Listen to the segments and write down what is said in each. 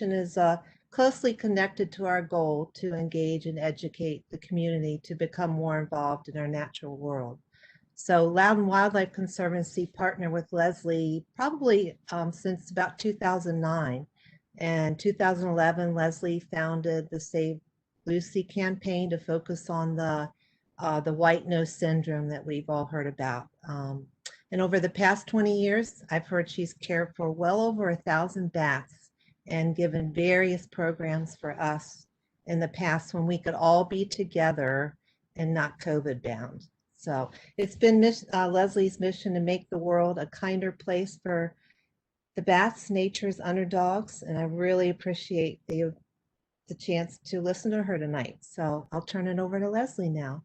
is closely connected to our goal to engage and educate the community to become more involved in our natural world. So Loudon Wildlife Conservancy partnered with Leslie probably since about 2009. And 2011, Leslie founded the Save Lucy campaign to focus on the white nose syndrome that we've all heard about. And over the past 20 years, I've heard she's cared for well over 1,000 bats and given various programs for us in the past when we could all be together and not COVID bound. So it's been Leslie's mission to make the world a kinder place for the bats, nature's underdogs, and I really appreciate the chance to listen to her tonight. So I'll turn it over to Leslie now.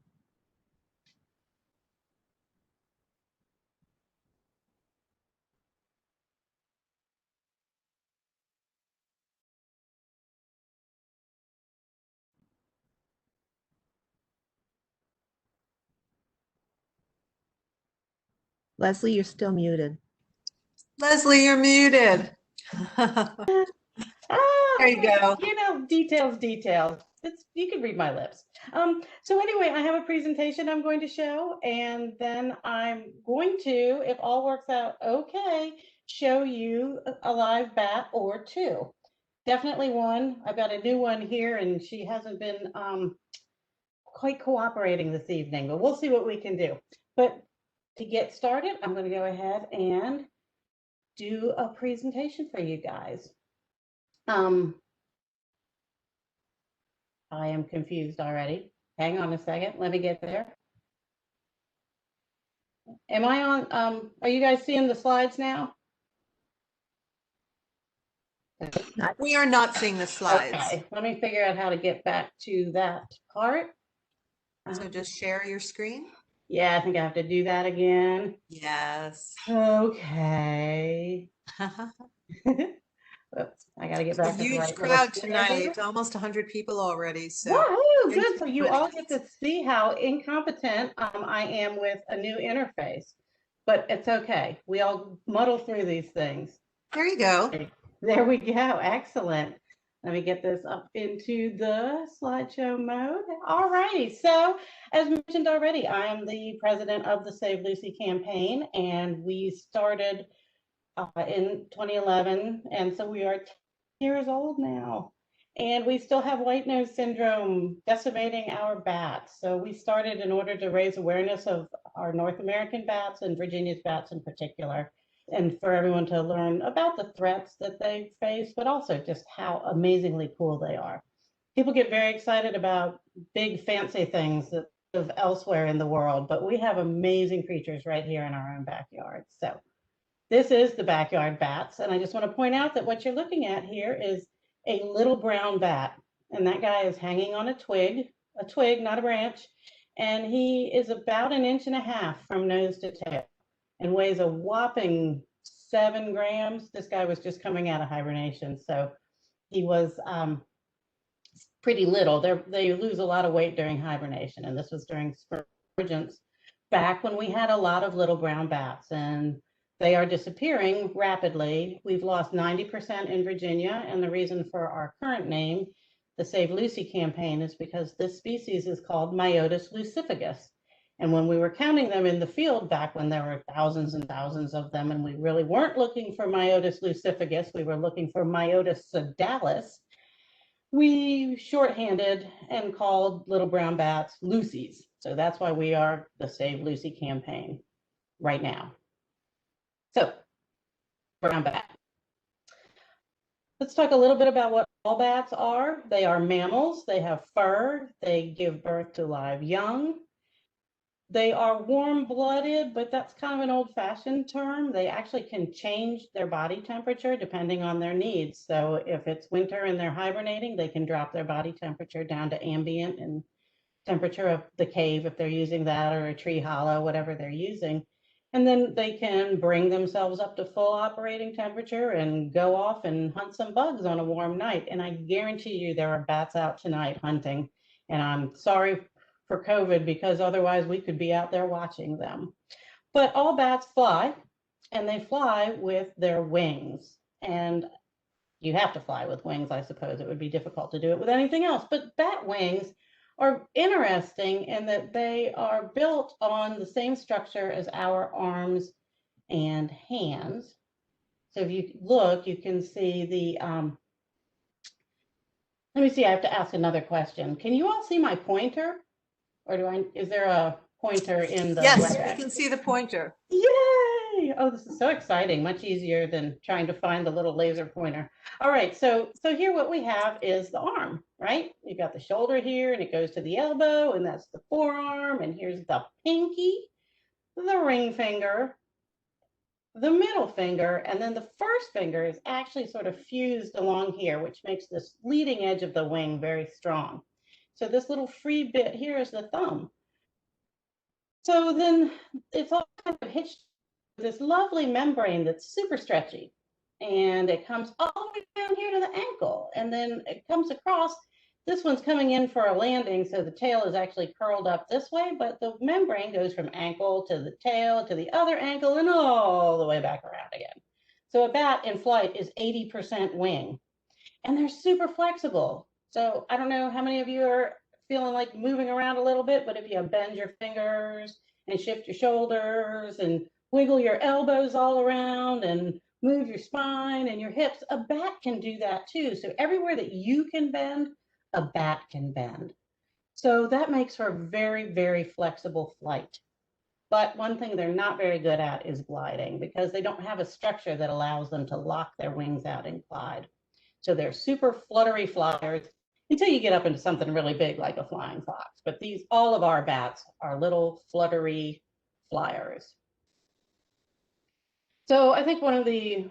Leslie, you're still muted. Leslie, you're muted. There you go. You know, details. You can read my lips. So anyway, I have a presentation I'm going to show, and then I'm going to, if all works out okay, show you a live bat or two. Definitely one. I've got a new one here, and she hasn't been quite cooperating this evening, but we'll see what we can do. But to get started, I'm going to go ahead and do a presentation for you guys. I am confused already. Hang on a second. Let me get there. Am I on? Are you guys seeing the slides now? We are not seeing the slides. Okay. Let me figure out how to get back to that part. So just share your screen. Yeah, I think I have to do that again. Yes. Okay. Oops, I got to get back to the huge right crowd tonight, almost 100 people already. So woohoo, good. So you all get to see how incompetent I am with a new interface, but it's okay. We all muddle through these things. There you go. There we go. Excellent. Let me get this up into the slideshow mode. All righty. So as mentioned already, I am the president of the Save Lucy campaign, and we started in 2011, and so we are 10 years old now, and we still have white nose syndrome decimating our bats. So we started in order to raise awareness of our North American bats and Virginia's bats in particular, and for everyone to learn about the threats that they face, but also just how amazingly cool they are. People get very excited about big fancy things that live elsewhere in the world, but we have amazing creatures right here in our own backyard. So this is the backyard bats, and I just want to point out that what you're looking at here is a little brown bat, and that guy is hanging on a twig, not a branch, and he is about 1.5 inches from nose to tail and weighs a whopping 7 grams. This guy was just coming out of hibernation, so he was pretty little. They lose a lot of weight during hibernation, and this was during emergence, back when we had a lot of little brown bats, and they are disappearing rapidly. We've lost 90% in Virginia, and the reason for our current name, the Save Lucy campaign, is because this species is called Myotis lucificus. And when we were counting them in the field back when there were thousands and thousands of them, and we really weren't looking for Myotis lucificus, we were looking for Myotis sedalis, we shorthanded and called little brown bats Lucy's. So that's why we are the Save Lucy campaign right now. So, brown bat. Let's talk a little bit about what all bats are. They are mammals. They have fur. They give birth to live young. They are warm-blooded, but that's kind of an old-fashioned term. They actually can change their body temperature depending on their needs. So if it's winter and they're hibernating, they can drop their body temperature down to ambient and temperature of the cave if they're using that, or a tree hollow, whatever they're using. And then they can bring themselves up to full operating temperature and go off and hunt some bugs on a warm night. And I guarantee you there are bats out tonight hunting. And I'm sorry for COVID, because otherwise we could be out there watching them. But all bats fly, and they fly with their wings. And you have to fly with wings. I suppose it would be difficult to do it with anything else. But bat wings are interesting in that they are built on the same structure as our arms and hands. So if you look, you can see the, let me see, I have to ask another question. Can you all see my pointer? Or is there a pointer in the Yes, WebEx? we can see the pointer. Yay! Oh, this is so exciting. Much easier than trying to find the little laser pointer. All right, so here what we have is the arm, right? You've got the shoulder here and it goes to the elbow and that's the forearm, and here's the pinky, the ring finger, the middle finger, and then the first finger is actually sort of fused along here, which makes this leading edge of the wing very strong. So this little free bit here is the thumb. So then it's all kind of hitched with this lovely membrane that's super stretchy. And it comes all the way down here to the ankle. And then it comes across. This one's coming in for a landing, so the tail is actually curled up this way, but the membrane goes from ankle to the tail to the other ankle and all the way back around again. So a bat in flight is 80% wing. And they're super flexible. So I don't know how many of you are feeling like moving around a little bit, but if you bend your fingers and shift your shoulders and wiggle your elbows all around and move your spine and your hips, a bat can do that too. So everywhere that you can bend, a bat can bend. So that makes for a very, very flexible flight. But one thing they're not very good at is gliding because they don't have a structure that allows them to lock their wings out and glide. So they're super fluttery flyers until you get up into something really big like a flying fox. But all of our bats are little fluttery flyers. So I think one of the,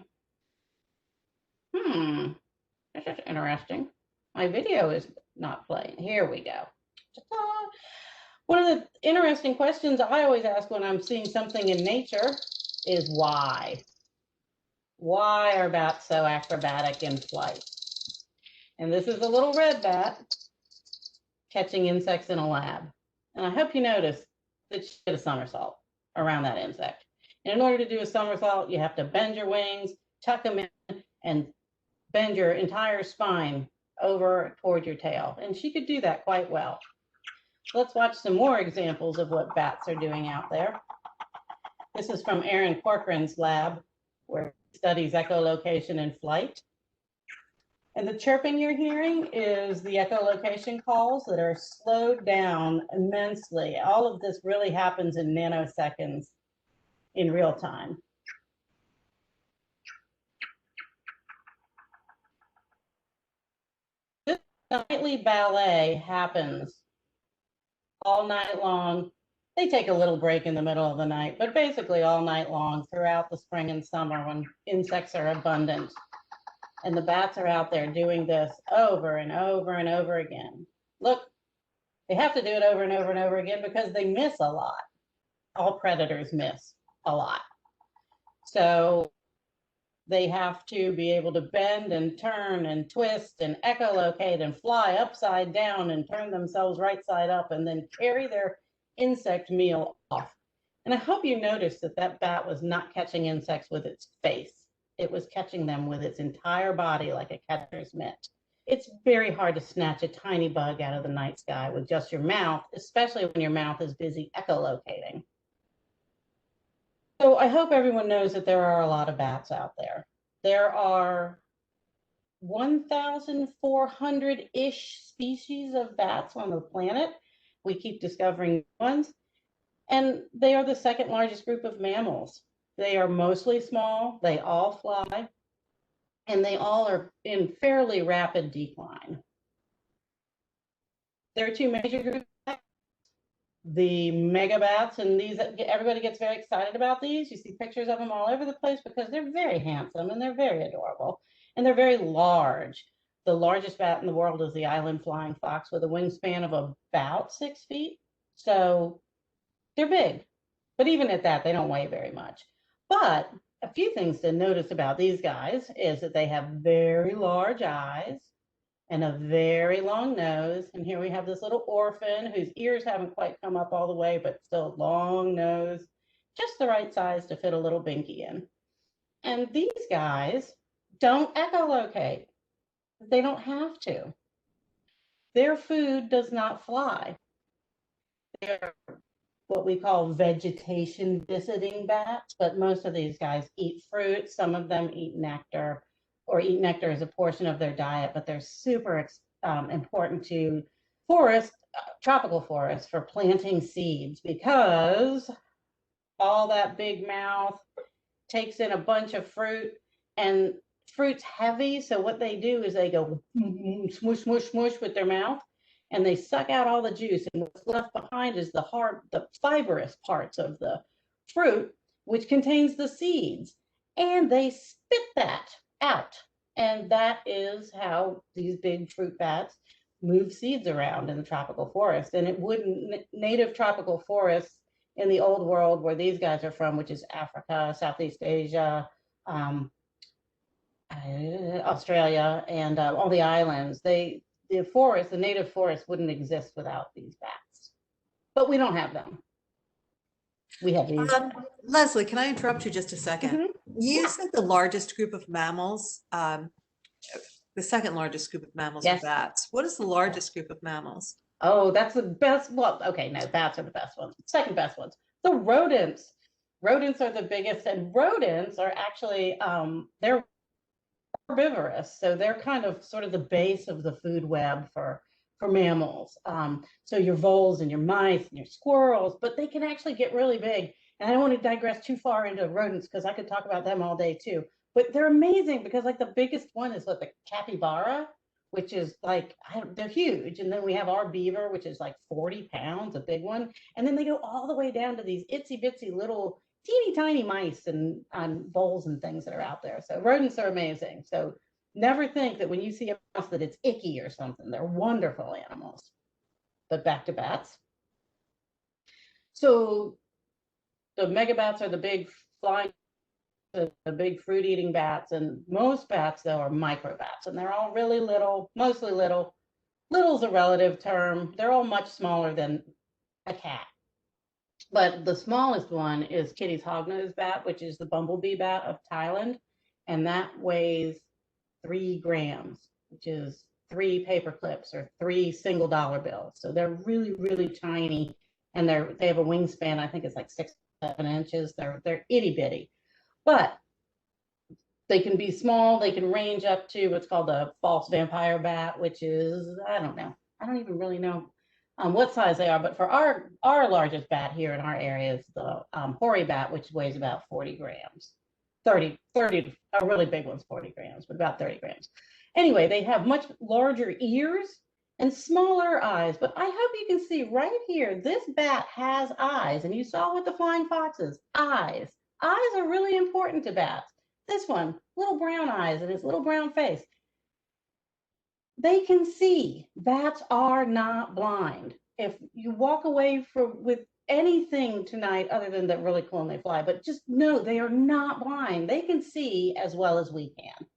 this is interesting. My video is not playing. Here we go. Ta-da. One of the interesting questions I always ask when I'm seeing something in nature is why? Why are bats so acrobatic in flight? And this is a little red bat catching insects in a lab. And I hope you notice that she did a somersault around that insect. And in order to do a somersault, you have to bend your wings, tuck them in, and bend your entire spine over toward your tail. And she could do that quite well. Let's watch some more examples of what bats are doing out there. This is from Aaron Corcoran's lab, where he studies echolocation in flight. And the chirping you're hearing is the echolocation calls that are slowed down immensely. All of this really happens in nanoseconds in real time. This nightly ballet happens all night long. They take a little break in the middle of the night, but basically all night long throughout the spring and summer when insects are abundant. And the bats are out there doing this over and over and over again. Look, they have to do it over and over and over again because they miss a lot. All predators miss a lot. So they have to be able to bend and turn and twist and echolocate and fly upside down and turn themselves right side up and then carry their insect meal off. And I hope you noticed that that bat was not catching insects with its face. It was catching them with its entire body like a catcher's mitt. It's very hard to snatch a tiny bug out of the night sky with just your mouth, especially when your mouth is busy echolocating. So I hope everyone knows that there are a lot of bats out there. There are 1,400-ish species of bats on the planet. We keep discovering ones. And they are the second largest group of mammals. They are mostly small, they all fly, and they all are in fairly rapid decline. There are two major groups, the megabats, and these, everybody gets very excited about these. You see pictures of them all over the place because they're very handsome and they're very adorable, and they're very large. The largest bat in the world is the island flying fox with a wingspan of about 6 feet. So they're big, but even at that, they don't weigh very much. But a few things to notice about these guys is that they have very large eyes and a very long nose. And here we have this little orphan whose ears haven't quite come up all the way, but still long nose, just the right size to fit a little binky in. And these guys, don't echolocate. They don't have to. Their food does not fly. They're what we call vegetation visiting bats, but most of these guys eat fruit. Some of them eat nectar, or eat nectar as a portion of their diet, but they're super important to forest, tropical forests for planting seeds, because all that big mouth takes in a bunch of fruit, and fruit's heavy. So what they do is they go smush, smush, smush with their mouth, and they suck out all the juice. And what's left behind is the hard, the fibrous parts of the fruit, which contains the seeds. And they spit that out. And that is how these big fruit bats move seeds around in the tropical forest. And it wouldn't, native tropical forests in the old world where these guys are from, which is Africa, Southeast Asia, Australia, and all the islands, the forest, the native forest wouldn't exist without these bats. But we don't have them. We have these. Leslie, can I interrupt you just a second? Mhm. You Yeah. said the largest group of mammals, the second largest group of mammals are Yes. bats. What is the largest group of mammals? Oh, that's the best. Well, okay, no, bats are the best ones. Second best ones. The rodents. Rodents are the biggest, and rodents are actually they're herbivorous, so they're kind of sort of the base of the food web for mammals. So your voles and your mice and your squirrels, but they can actually get really big. And I don't want to digress too far into rodents because I could talk about them all day too. But they're amazing because like the biggest one is what, the capybara, which is like, they're huge. And then we have our beaver, which is like 40 pounds, a big one. And then they go all the way down to these itsy bitsy little teeny tiny mice and voles and things that are out there. So rodents are amazing. So never think that when you see a mouse that it's icky or something. They're wonderful animals. But back to bats. So the megabats are the big flying, the big fruit eating bats, and most bats though are microbats, and they're all really little, mostly little. Little's a relative term. They're all much smaller than a cat. But the smallest one is Kitty's hognose bat, which is the bumblebee bat of Thailand. And that weighs 3 grams, which is 3 paper clips or 3 single dollar bills. So they're really, really tiny. And they have a wingspan, I think it's like 6-7 inches. They're itty bitty. But they can be small. They can range up to what's called a false vampire bat, which is, I don't know. I don't even really know what size they are, but for our largest bat here in our area is the hoary bat, which weighs about 40 grams. 30, a really big one's 40 grams, but about 30 grams. Anyway, they have much larger ears and smaller eyes, but I hope you can see right here, this bat has eyes, and you saw with the flying foxes, eyes. Eyes are really important to bats. This one, little brown eyes and his little brown face. They can see. Bats are not blind. If you walk away with anything tonight other than they're really cool and they fly, but just know they are not blind. They can see as well as we can.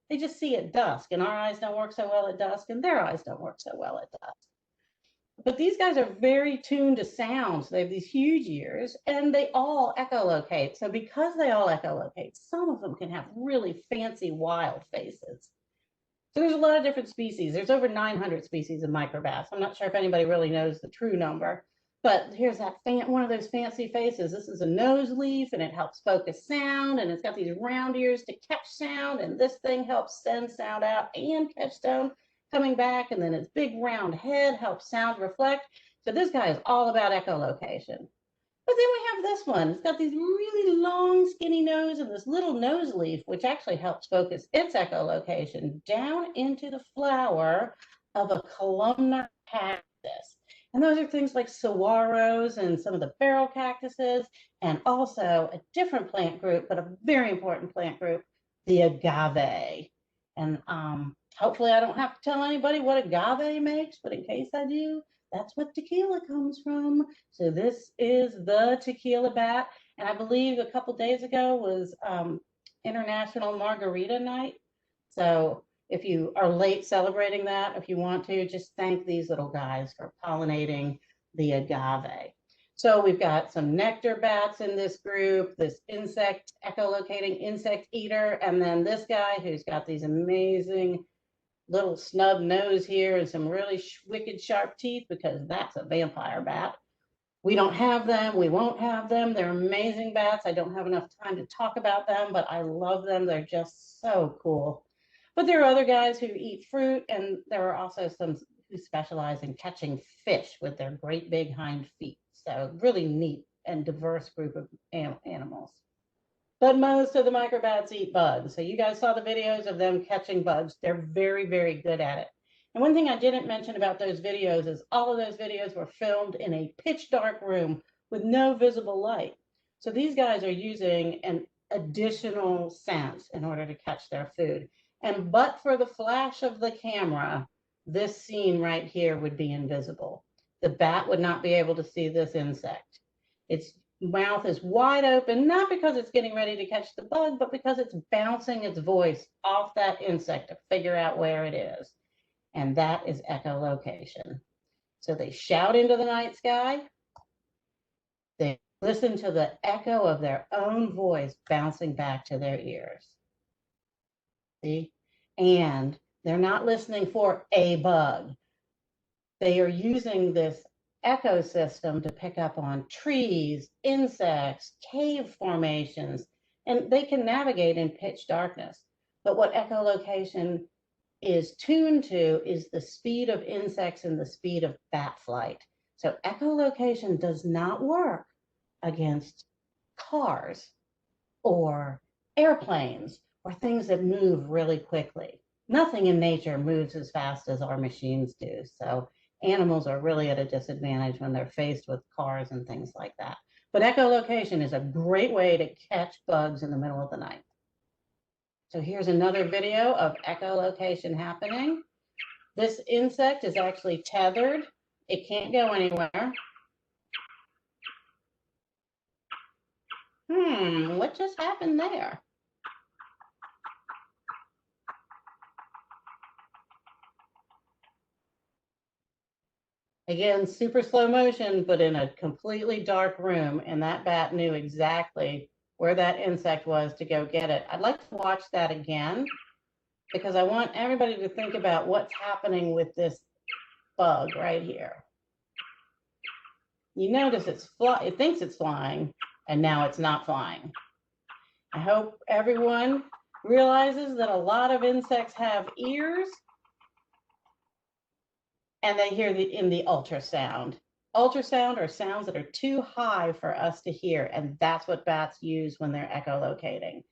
They just see at dusk, and our eyes don't work so well at dusk, and their eyes don't work so well at dusk. But these guys are very tuned to sounds. They have these huge ears, and they all echolocate. So because they all echolocate, some of them can have really fancy wild faces. So there's a lot of different species. There's over 900 species of microbats. I'm not sure if anybody really knows the true number, but here's that one of those fancy faces. This is a nose leaf, and it helps focus sound, and it's got these round ears to catch sound, and this thing helps send sound out and catch sound coming back, and then its big round head helps sound reflect. So this guy is all about echolocation. But then we have this one. It's got these really long, skinny nose and this little nose leaf, which actually helps focus its echolocation down into the flower of a columnar cactus. And those are things like saguaros and some of the barrel cactuses, and also a different plant group, but a very important plant group, the agave. And hopefully I don't have to tell anybody what agave makes, but in case I do, that's what tequila comes from. So this is the tequila bat. And I believe a couple days ago was International Margarita Night. So if you are late celebrating that, if you want to, just thank these little guys for pollinating the agave. So we've got some nectar bats in this group, this insect, echolocating insect eater, and then this guy who's got these amazing little snub nose here and some really wicked sharp teeth, because that's a vampire bat. We don't have them. We won't have them. They're amazing bats. I don't have enough time to talk about them, but I love them. They're just so cool. But there are other guys who eat fruit, and there are also some who specialize in catching fish with their great big hind feet. So really neat and diverse group of animals. But most of the microbats eat bugs. So you guys saw the videos of them catching bugs. They're very, very good at it. And one thing I didn't mention about those videos is all of those videos were filmed in a pitch dark room with no visible light. So these guys are using an additional sense in order to catch their food. And but for the flash of the camera, this scene right here would be invisible. The bat would not be able to see this insect. Its mouth is wide open, not because it's getting ready to catch the bug, but because it's bouncing its voice off that insect to figure out where it is. And that is echolocation. So they shout into the night sky. They listen to the echo of their own voice bouncing back to their ears. See? And they're not listening for a bug. They are using this ecosystem to pick up on trees, insects, cave formations, and they can navigate in pitch darkness. But what echolocation is tuned to is the speed of insects and the speed of bat flight. So echolocation does not work against cars or airplanes or things that move really quickly. Nothing in nature moves as fast as our machines do. So animals are really at a disadvantage when they're faced with cars and things like that. But echolocation is a great way to catch bugs in the middle of the night. So here's another video of echolocation happening. This insect is actually tethered. It can't go anywhere. What just happened there? Again, super slow motion, but in a completely dark room, and that bat knew exactly where that insect was to go get it. I'd like to watch that again because I want everybody to think about what's happening with this bug right here. You notice it thinks it's flying, and now it's not flying. I hope everyone realizes that a lot of insects have ears, and they hear in the ultrasound. Ultrasound are sounds that are too high for us to hear, and that's what bats use when they're echolocating.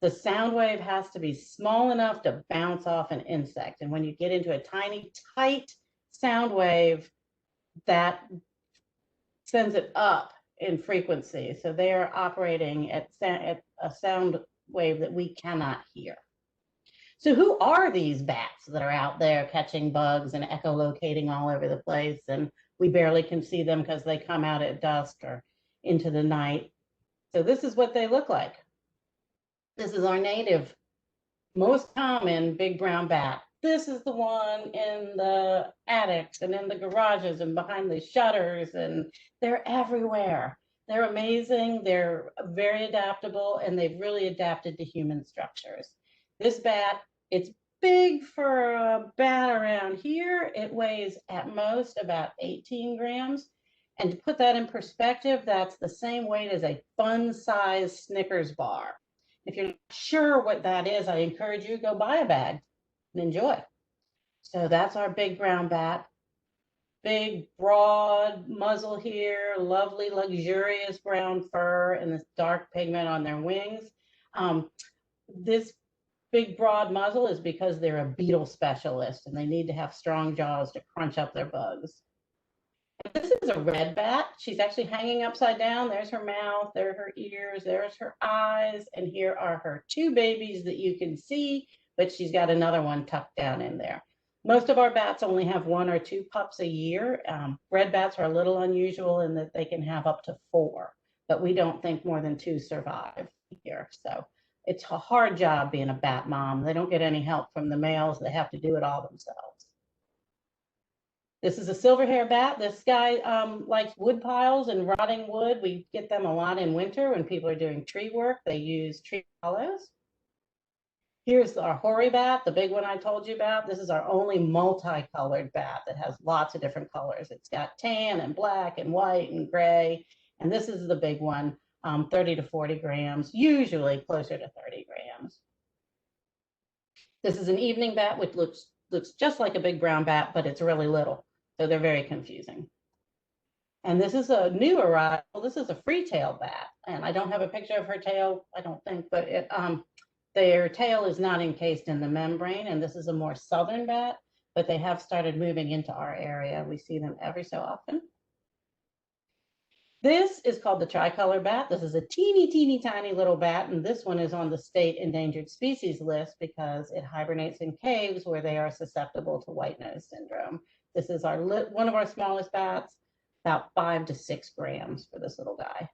The sound wave has to be small enough to bounce off an insect, and when you get into a tiny, tight sound wave, that sends it up in frequency. So they are operating at a sound wave that we cannot hear. So who are these bats that are out there catching bugs and echolocating all over the place, and we barely can see them because they come out at dusk or into the night? So this is what they look like. This is our native, most common big brown bat. This is the one in the attics and in the garages and behind the shutters, and they're everywhere. They're amazing, they're very adaptable, and they've really adapted to human structures. This bat, it's big for a bat around here. It weighs at most about 18 grams. And to put that in perspective, that's the same weight as a fun-sized Snickers bar. If you're not sure what that is, I encourage you to go buy a bag and enjoy. So that's our big brown bat. Big, broad muzzle here, lovely, luxurious brown fur, and this dark pigment on their wings. This big, broad muzzle is because they're a beetle specialist and they need to have strong jaws to crunch up their bugs. This is a red bat. She's actually hanging upside down. There's her mouth, there are her ears, there's her eyes, and here are her two babies that you can see, but she's got another one tucked down in there. Most of our bats only have 1 or 2 pups a year. Red bats are a little unusual in that they can have up to 4, but we don't think more than 2 survive here. So it's a hard job being a bat mom. They don't get any help from the males. They have to do it all themselves. This is a silverhair bat. This guy likes wood piles and rotting wood. We get them a lot in winter when people are doing tree work. They use tree hollows. Here's our hoary bat, the big one I told you about. This is our only multicolored bat that has lots of different colors. It's got tan and black and white and gray. And this is the big one, 30 to 40 grams, usually closer to 30 grams. This is an evening bat, which looks just like a big brown bat, but it's really little. So they're very confusing. And this is a new arrival. This is a free-tailed bat. And I don't have a picture of her tail, I don't think, but their tail is not encased in the membrane. And this is a more southern bat, but they have started moving into our area. We see them every so often. This is called the tricolor bat. This is a teeny tiny little bat, and this one is on the state endangered species list because it hibernates in caves where they are susceptible to white nose syndrome. This is one of our smallest bats, about 5 to 6 grams for this little guy.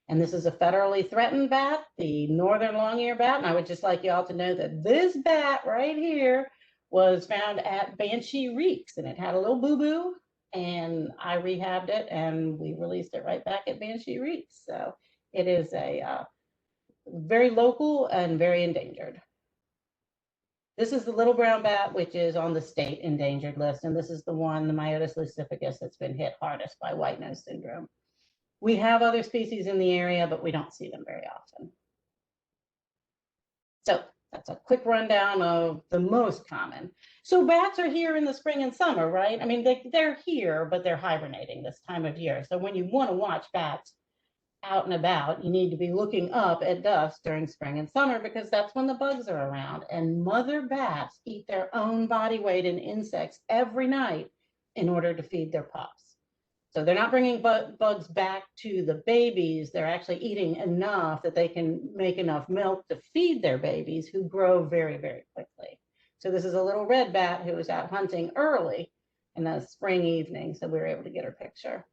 And this is a federally threatened bat, the northern long-eared bat, and I would just like you all to know that this bat right here was found at Banshee Reeks, and it had a little boo-boo, and I rehabbed it and we released it right back at Banshee Reeks. So it is a very local and very endangered. This is the little brown bat, which is on the state endangered list. And this is the one, the Myotis lucificus, that's been hit hardest by white nose syndrome. We have other species in the area, but we don't see them very often. So that's a quick rundown of the most common. So bats are here in the spring and summer, right? I mean, they're here, but they're hibernating this time of year. So when you want to watch bats out and about, you need to be looking up at dusk during spring and summer because that's when the bugs are around. And mother bats eat their own body weight in insects every night in order to feed their pups. So they're not bringing bugs back to the babies. They're actually eating enough that they can make enough milk to feed their babies who grow very, very quickly. So this is a little red bat who was out hunting early in a spring evening. So we were able to get her picture.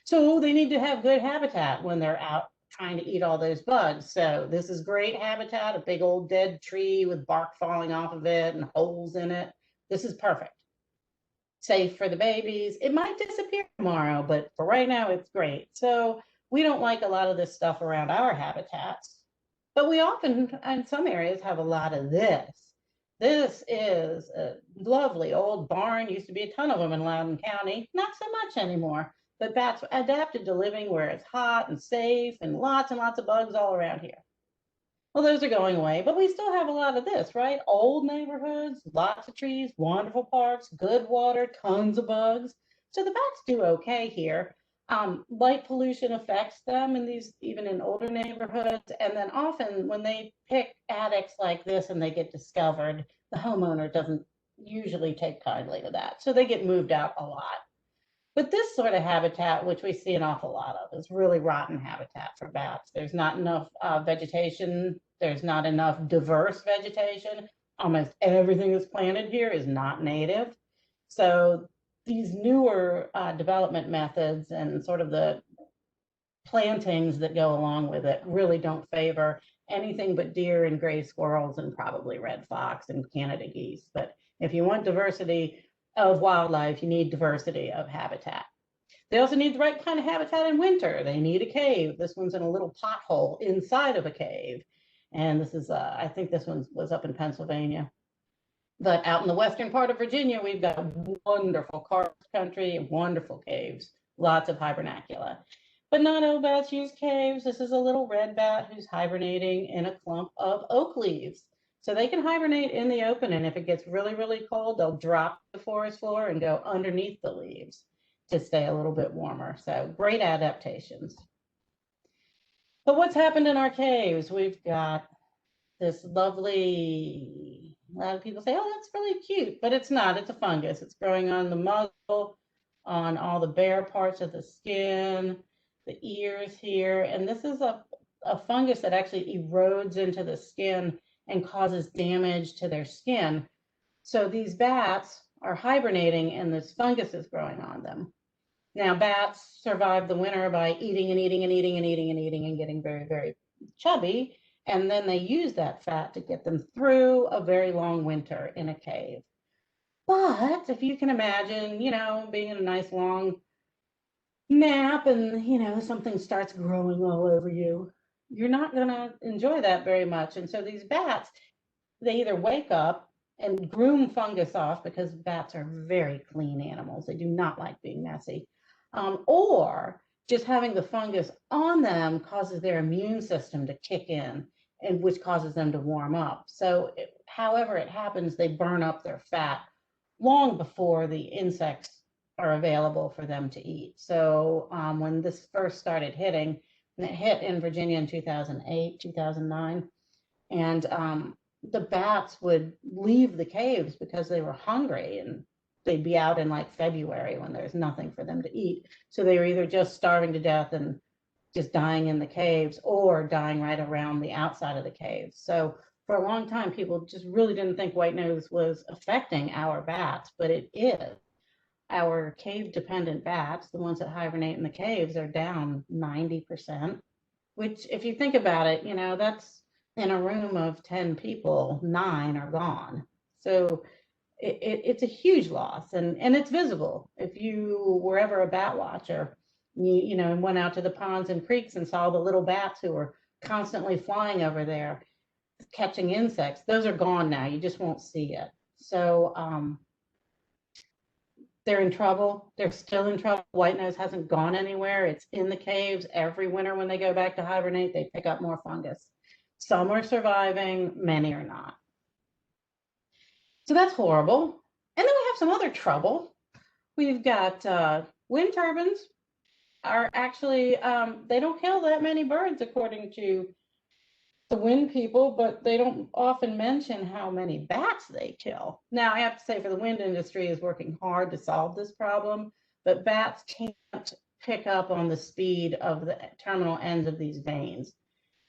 So they need to have good habitat when they're out trying to eat all those bugs. So this is great habitat, a big old dead tree with bark falling off of it and holes in it. This is perfect. Safe for the babies. It might disappear tomorrow, but for right now, it's great. So we don't like a lot of this stuff around our habitats, but we often, in some areas, have a lot of this. This is a lovely old barn. Used to be a ton of them in Loudoun County. Not so much anymore, but bats adapted to living where it's hot and safe and lots of bugs all around here. Well, those are going away, but we still have a lot of this, right? Old neighborhoods, lots of trees, wonderful parks, good water, tons of bugs. So the bats do okay here. Light pollution affects them in these, even in older neighborhoods. And then often when they pick attics like this and they get discovered, the homeowner doesn't usually take kindly to that. So they get moved out a lot. But this sort of habitat, which we see an awful lot of, is really rotten habitat for bats. There's not enough vegetation. There's not enough diverse vegetation. Almost everything that's planted here is not native. So these newer development methods and sort of the plantings that go along with it really don't favor anything but deer and gray squirrels and probably red fox and Canada geese. But if you want diversity of wildlife, you need diversity of habitat. They also need the right kind of habitat in winter. They need a cave. This one's in a little pothole inside of a cave. And this is, I think this one was up in Pennsylvania. But out in the western part of Virginia, we've got wonderful karst country, wonderful caves, lots of hibernacula. But not all bats use caves. This is a little red bat who's hibernating in a clump of oak leaves. So they can hibernate in the open, and if it gets really, really cold, they'll drop the forest floor and go underneath the leaves to stay a little bit warmer. So great adaptations. But what's happened in our caves? We've got this lovely, a lot of people say, oh, that's really cute, but it's not. It's a fungus. It's growing on the muzzle, on all the bare parts of the skin, the ears here. And this is a fungus that actually erodes into the skin and causes damage to their skin. So these bats are hibernating and this fungus is growing on them. Now, bats survive the winter by eating and eating and eating and eating and eating and getting very, very chubby. And then they use that fat to get them through a very long winter in a cave. But if you can imagine, being in a nice long nap and, something starts growing all over you, you're not going to enjoy that very much. And so these bats, they either wake up and groom fungus off because bats are very clean animals. They do not like being messy. Or just having the fungus on them causes their immune system to kick in, and which causes them to warm up. So however it happens, they burn up their fat long before the insects are available for them to eat. So when this first started hitting, and it hit in Virginia in 2008, 2009, and the bats would leave the caves because they were hungry, and they'd be out in like February when there's nothing for them to eat. So they were either just starving to death and just dying in the caves, or dying right around the outside of the caves. So for a long time, people just really didn't think white nose was affecting our bats, but it is. Our cave dependent bats, the ones that hibernate in the caves, are down 90%, which if you think about it, that's in a room of 10 people, 9 are gone. So it's a huge loss, and it's visible. If you were ever a bat watcher, and went out to the ponds and creeks and saw the little bats who were constantly flying over there catching insects, those are gone now. You just won't see it. So they're in trouble. They're still in trouble. White nose hasn't gone anywhere. It's in the caves. Every winter when they go back to hibernate, they pick up more fungus. Some are surviving, many are not. So that's horrible. And then we have some other trouble. We've got wind turbines are actually, they don't kill that many birds according to the wind people, but they don't often mention how many bats they kill. Now, I have to say, for the wind industry is working hard to solve this problem, but bats can't pick up on the speed of the terminal ends of these vanes.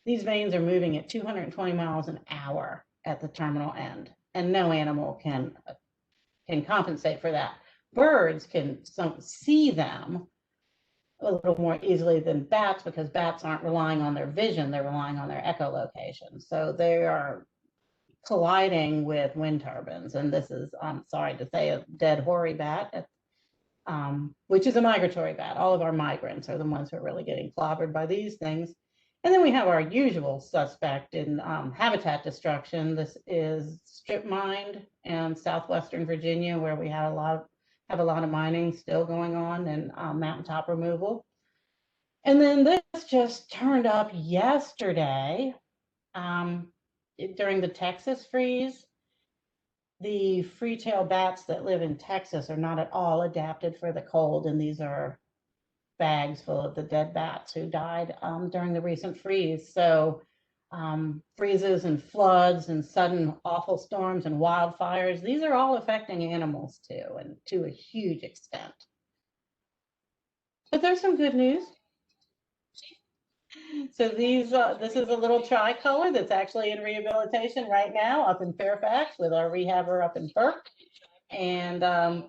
These vanes are moving at 220 miles an hour at the terminal end, and no animal can compensate for that. Birds can see them a little more easily than bats, because bats aren't relying on their vision, they're relying on their echolocation. So they are colliding with wind turbines. And this is, I'm sorry to say, a dead hoary bat, which is a migratory bat. All of our migrants are the ones who are really getting clobbered by these things. And then we have our usual suspect in habitat destruction. This is strip mined in southwestern Virginia, where we have a lot of mining still going on, and mountaintop removal. And then this just turned up yesterday during the Texas freeze. The free-tailed bats that live in Texas are not at all adapted for the cold, and these are bags full of the dead bats who died during the recent freeze. So freezes and floods and sudden awful storms and wildfires, these are all affecting animals too, and to a huge extent. But there's some good news. So this is a little tricolor that's actually in rehabilitation right now up in Fairfax with our rehabber up in Burke. And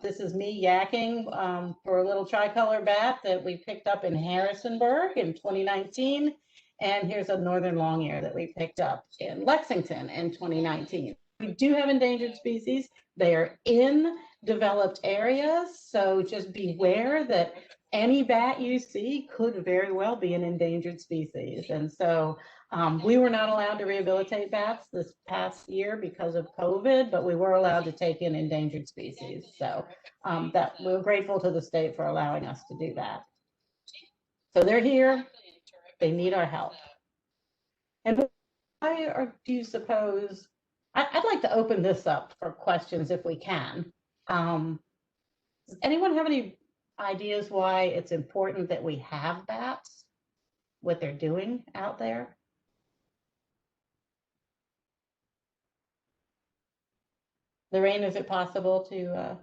this is me yakking for a little tricolor bat that we picked up in Harrisonburg in 2019. And here's a northern long ear that we picked up in Lexington in 2019. We do have endangered species. They are in developed areas, so just beware that any bat you see could very well be an endangered species. And so we were not allowed to rehabilitate bats this past year because of COVID, but we were allowed to take in endangered species. So that we're grateful to the state for allowing us to do that. So they're here. They need our help. And why do you suppose, I'd like to open this up for questions if we can. Does anyone have any ideas why it's important that we have bats, what they're doing out there? Lorraine, is it possible to?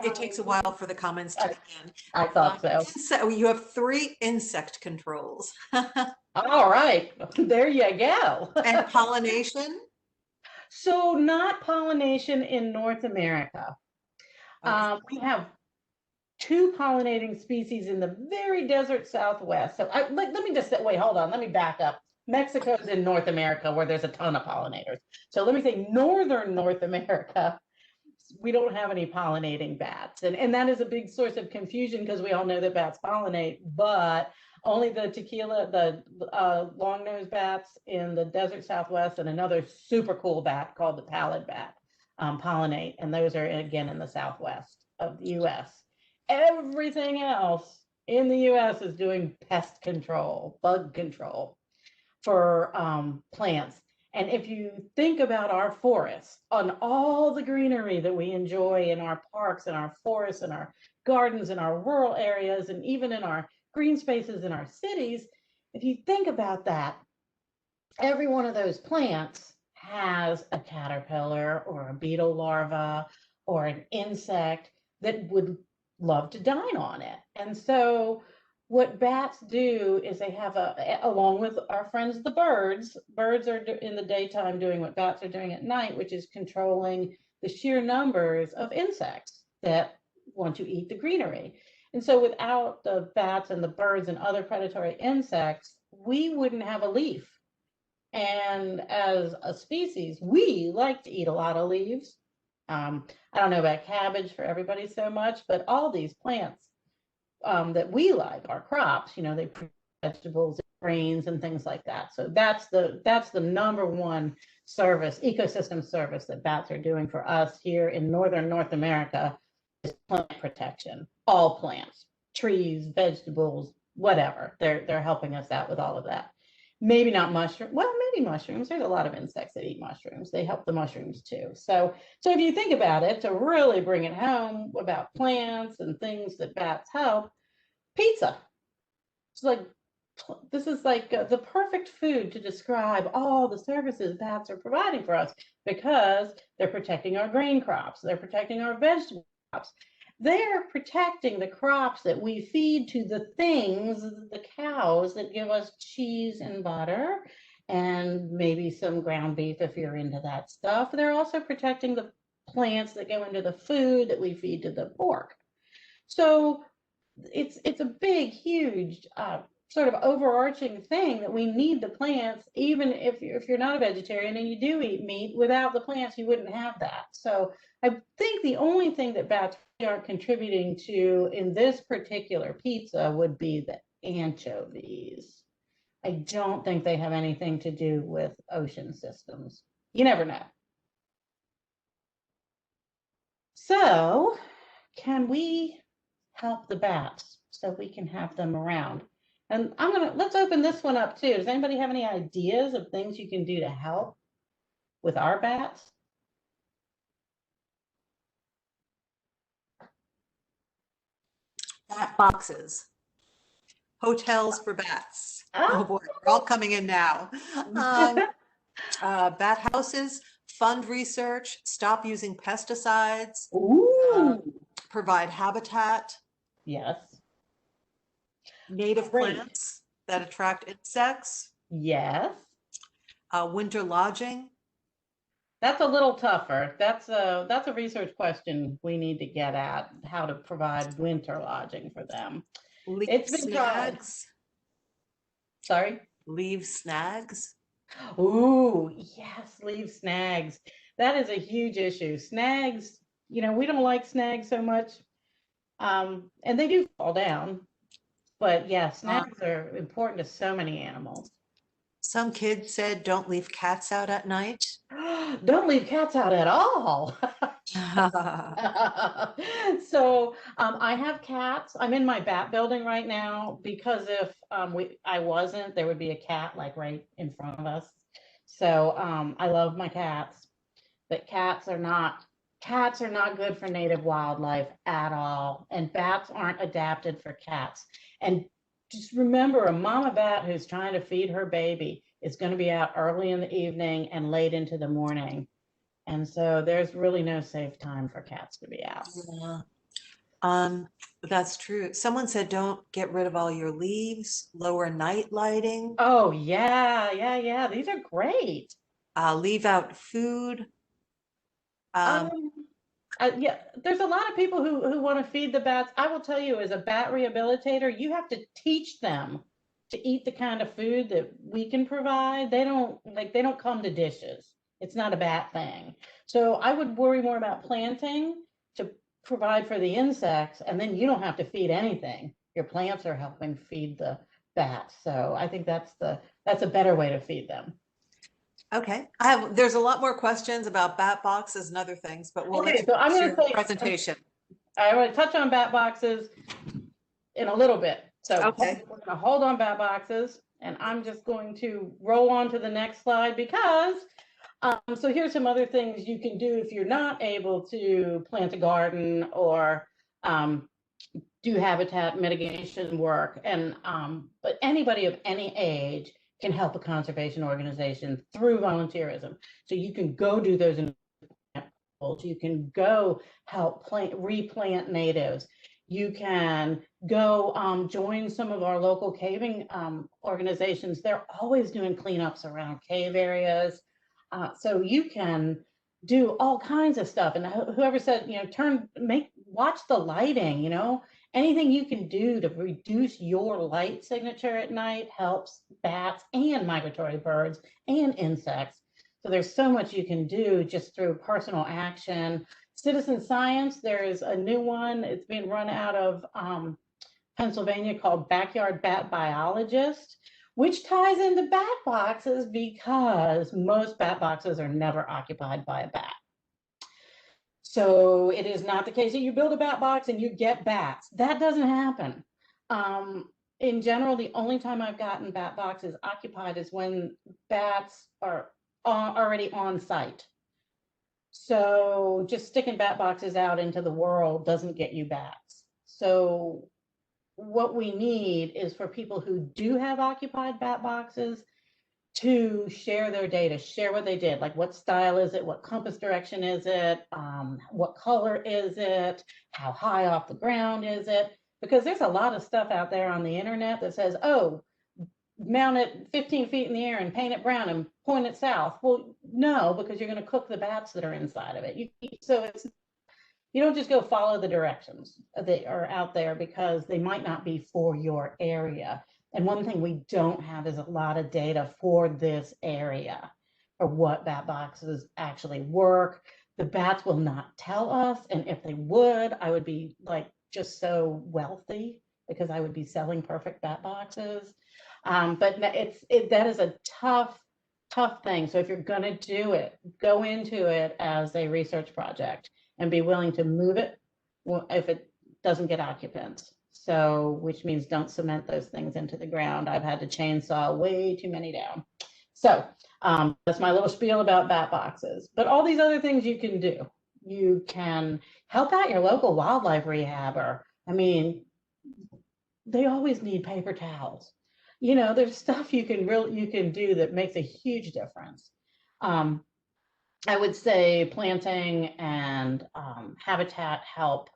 It takes a while for the comments to begin. I thought so. So you have 3 insect controls. All right, there you go. And pollination? So not pollination in North America. Okay. We have 2 pollinating species in the very desert Southwest. So let me just say, wait, hold on, let me back up. Mexico's in North America, where there's a ton of pollinators. So let me say northern North America. we don't have any pollinating bats. And that is a big source of confusion because we all know that bats pollinate, but only the long-nosed bats in the desert Southwest and another super cool bat called the pallid bat pollinate. And those are, again, in the Southwest of the US. Everything else in the US is doing pest control, bug control for plants. And if you think about our forests and all the greenery that we enjoy in our parks and our forests and our gardens and our rural areas and even in our green spaces in our cities, if you think about that, every one of those plants has a caterpillar or a beetle larva or an insect that would love to dine on it. And so what bats do is they have along with our friends, the birds are in the daytime doing what bats are doing at night, which is controlling the sheer numbers of insects that want to eat the greenery. And so without the bats and the birds and other predatory insects, we wouldn't have a leaf. And as a species, we like to eat a lot of leaves. I don't know about cabbage for everybody so much, but all these plants that we like, our crops, they produce vegetables, grains, and things like that. So that's the number one ecosystem service that bats are doing for us here in northern North America is plant protection. All plants, trees, vegetables, whatever. They're helping us out with all of that. Maybe not mushrooms. Well, maybe mushrooms. There's a lot of insects that eat mushrooms. They help the mushrooms too. So if you think about it, to really bring it home about plants and things that bats help, pizza. This is like the perfect food to describe all the services bats are providing for us because they're protecting our grain crops. They're protecting our vegetable crops. They're protecting the crops that we feed to the things, the cows that give us cheese and butter and maybe some ground beef if you're into that stuff. They're also protecting the plants that go into the food that we feed to the pork. So it's a big, huge sort of overarching thing that we need the plants, even if you're not a vegetarian and you do eat meat. Without the plants, you wouldn't have that. So I think the only thing that bats are contributing to in this particular pizza would be the anchovies. I don't think they have anything to do with ocean systems. You never know. So can we help the bats so we can have them around? And let's open this one up too. Does anybody have any ideas of things you can do to help with our bats? Bat boxes. Hotels for bats. Oh boy, we're all coming in now. Bat houses, fund research, stop using pesticides. Ooh. Provide habitat. Yes. Native plants that attract insects. Yes. Winter lodging. That's a little tougher. That's a research question we need to get at, how to provide winter lodging for them. It's been snags. Sorry? Leave snags. Ooh, yes, leave snags. That is a huge issue. Snags, we don't like snags so much. And they do fall down. But yeah, snags are important to so many animals. Some kids said don't leave cats out at night. Don't leave cats out at all. So I have cats. I'm in my bat building right now because if I wasn't, there would be a cat like right in front of us. So I love my cats, but cats are not good for native wildlife at all. And bats aren't adapted for cats. And just remember, a mama bat who's trying to feed her baby is going to be out early in the evening and late into the morning. And so there's really no safe time for cats to be out. Yeah. That's true. Someone said don't get rid of all your leaves, lower night lighting. Oh, yeah. These are great. Leave out food. Yeah, there's a lot of people who want to feed the bats. I will tell you, as a bat rehabilitator, you have to teach them to eat the kind of food that we can provide. They don't come to dishes. It's not a bad thing. So I would worry more about planting to provide for the insects, and then you don't have to feed anything. Your plants are helping feed the bats. So I think that's a better way to feed them. Okay, there's a lot more questions about bat boxes and other things, but we'll let Okay, you so I'm finish going your to presentation. I want to touch on bat boxes in a little bit. So Okay. we're going to hold on bat boxes, and I'm just going to roll on to the next slide because so here's some other things you can do if you're not able to plant a garden or do habitat mitigation work. And but anybody of any age can help a conservation organization through volunteerism. So you can go do those. You can go help replant natives. You can go join some of our local caving organizations. They're always doing cleanups around cave areas. So you can do all kinds of stuff. And whoever said, watch the lighting, anything you can do to reduce your light signature at night helps bats and migratory birds and insects. So there's so much you can do just through personal action. Citizen science, there's a new one. It's being run out of Pennsylvania called Backyard Bat Biologist, which ties into bat boxes because most bat boxes are never occupied by a bat. So it is not the case that you build a bat box and you get bats. That doesn't happen. In general, the only time I've gotten bat boxes occupied is when bats are already on site. So just sticking bat boxes out into the world doesn't get you bats. So what we need is for people who do have occupied bat boxes to share their data, share what they did, like what style is it, what compass direction is it, what color is it, how high off the ground is it, because there's a lot of stuff out there on the internet that says, oh, mount it 15 feet in the air and paint it brown and point it south. Well, no, because you're going to cook the bats that are inside of it. You don't just go follow the directions that are out there because they might not be for your area. And one thing we don't have is a lot of data for this area or what bat boxes actually work. The bats will not tell us. And if they would, I would be like just so wealthy because I would be selling perfect bat boxes. But that is a tough thing. So if you're going to do it, go into it as a research project and be willing to move it if it doesn't get occupants. So, which means don't cement those things into the ground. I've had to chainsaw way too many down. So that's my little spiel about bat boxes. But all these other things you can do. You can help out your local wildlife rehabber. I mean, they always need paper towels. There's stuff you can do that makes a huge difference. I would say planting and habitat help,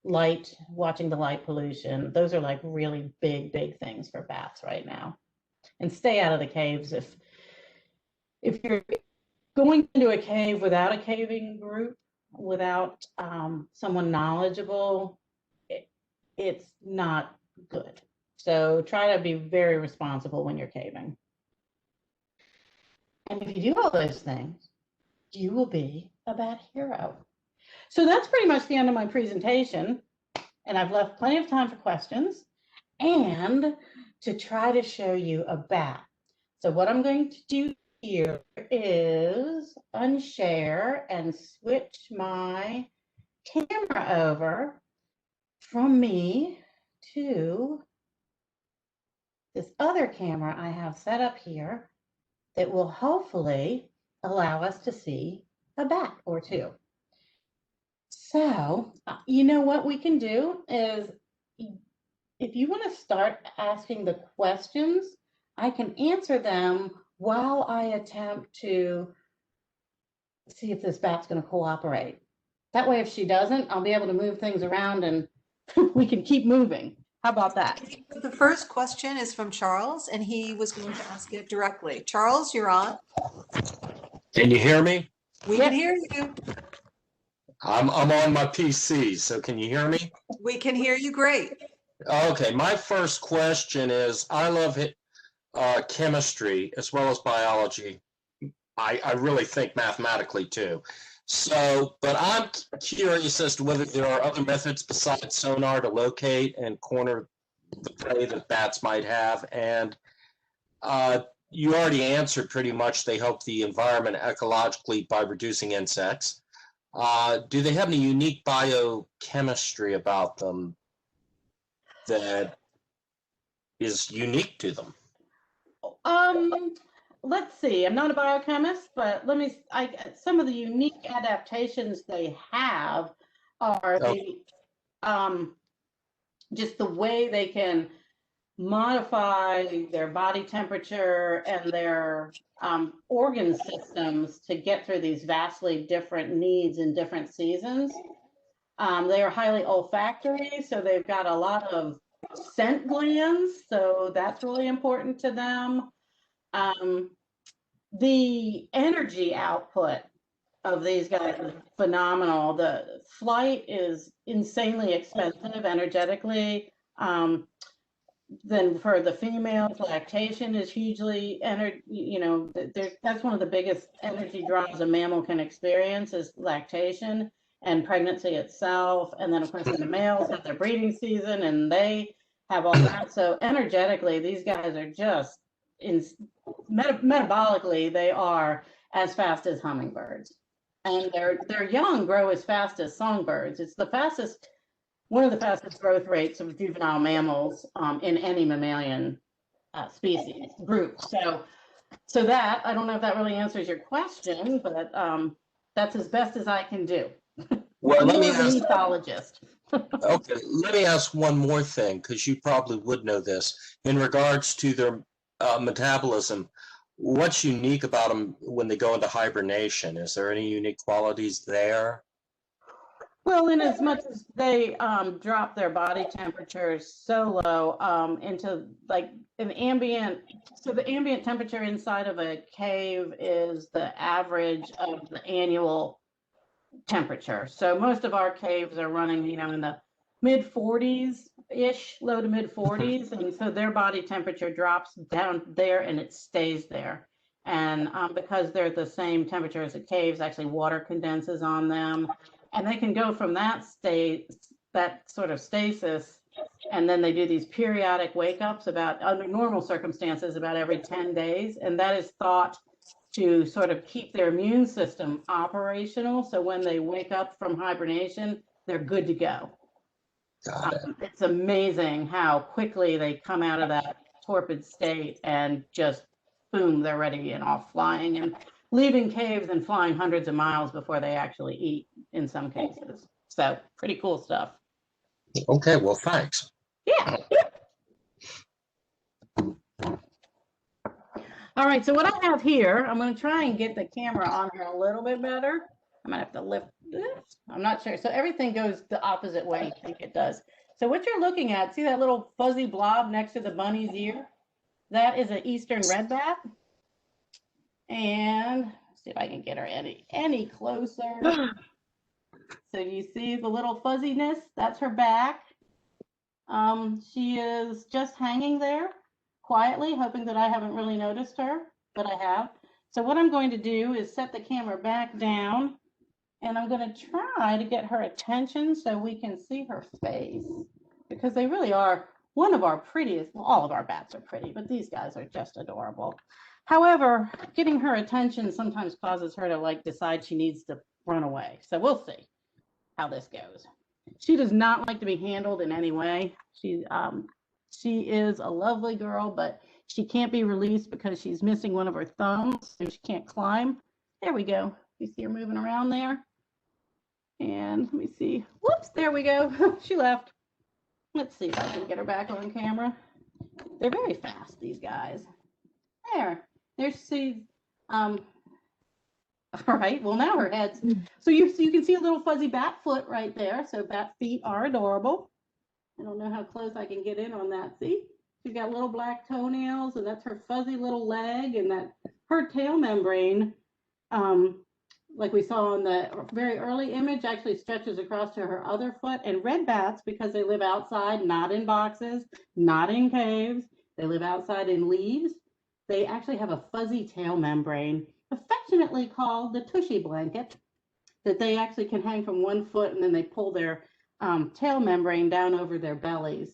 watching the light pollution. Those are like really big things for bats right now. And stay out of the caves. If you're going into a cave without a caving group, without someone knowledgeable, it's not good. So try to be very responsible when you're caving. And if you do all those things, you will be a bat hero. So that's pretty much the end of my presentation. And I've left plenty of time for questions and to try to show you a bat. So what I'm going to do here is unshare and switch my camera over from me to this other camera I have set up here that will hopefully allow us to see a bat or two. So, what we can do is, if you want to start asking the questions, I can answer them while I attempt to see if this bat's going to cooperate. That way, if she doesn't, I'll be able to move things around and we can keep moving. How about that? The first question is from Charles, and he was going to ask it directly. Charles, you're on. Can you hear me? We can hear you. I'm on my PC, so can you hear me? We can hear you great. Okay, my first question is, I love chemistry as well as biology. I really think mathematically too. So, but I'm curious as to whether there are other methods besides sonar to locate and corner the prey that bats might have. And you already answered pretty much. They help the environment ecologically by reducing insects. Do they have any unique biochemistry about them that is unique to them? Let's see. I'm not a biochemist, but some of the unique adaptations they have are just the way they can modify their body temperature and their organ systems to get through these vastly different needs in different seasons. They are highly olfactory, so they've got a lot of scent glands, so that's really important to them. The energy output of these guys is phenomenal. The flight is insanely expensive energetically. Then for the females, lactation is hugely that's one of the biggest energy draws a mammal can experience is lactation and pregnancy itself. And then of course the males have their breeding season and they have all that. So energetically, these guys are just metabolically, they are as fast as hummingbirds. And their young grow as fast as songbirds. It's one of the fastest growth rates of juvenile mammals in any mammalian species group. So that, I don't know if that really answers your question, but that's as best as I can do. Well, let me I'm an ask. ethologist. Okay, let me ask one more thing, because you probably would know this. In regards to their metabolism, what's unique about them when they go into hibernation? Is there any unique qualities there? Well, in as much as they drop their body temperatures so low into like an ambient, so the ambient temperature inside of a cave is the average of the annual temperature. So most of our caves are running, in the mid 40s-ish, low to mid 40s. And so their body temperature drops down there and it stays there. And because they're the same temperature as the caves, actually water condenses on them. And they can go from that state, that sort of stasis, and then they do these periodic wake-ups under normal circumstances, about every 10 days. And that is thought to sort of keep their immune system operational. So when they wake up from hibernation, they're good to go. Got it. It's amazing how quickly they come out of that torpid state and just boom, they're ready and off flying and leaving caves and flying hundreds of miles before they actually eat in some cases. So pretty cool stuff. Okay, well, thanks. Yeah. All right, so what I have here, I'm going to try and get the camera on her a little bit better. I might have to lift this. I'm not sure. So everything goes the opposite way you think it does. So what you're looking at, see that little fuzzy blob next to the bunny's ear? That is an eastern redbat. And let's see if I can get her any closer. So you see the little fuzziness? That's her back. She is just hanging there quietly, hoping that I haven't really noticed her, but I have. So what I'm going to do is set the camera back down, and I'm going to try to get her attention so we can see her face, because they really are one of our prettiest. Well, all of our bats are pretty, but these guys are just adorable. However, getting her attention sometimes causes her to decide she needs to run away. So we'll see how this goes. She does not like to be handled in any way. She is a lovely girl, but she can't be released because she's missing one of her thumbs, so she can't climb. There we go. You see her moving around there? And let me see. Whoops, there we go. She left. Let's see if I can get her back on camera. They're very fast, these guys. There's see. All right, well now her head's, so you can see a little fuzzy bat foot right there. So bat feet are adorable. I don't know how close I can get in on that. See, she's got little black toenails, and that's her fuzzy little leg, and that her tail membrane, like we saw in the very early image, actually stretches across to her other foot. And red bats, because they live outside, not in boxes, not in caves, they live outside in leaves, they actually have a fuzzy tail membrane. affectionately call the tushy blanket, that they actually can hang from one foot and then they pull their tail membrane down over their bellies.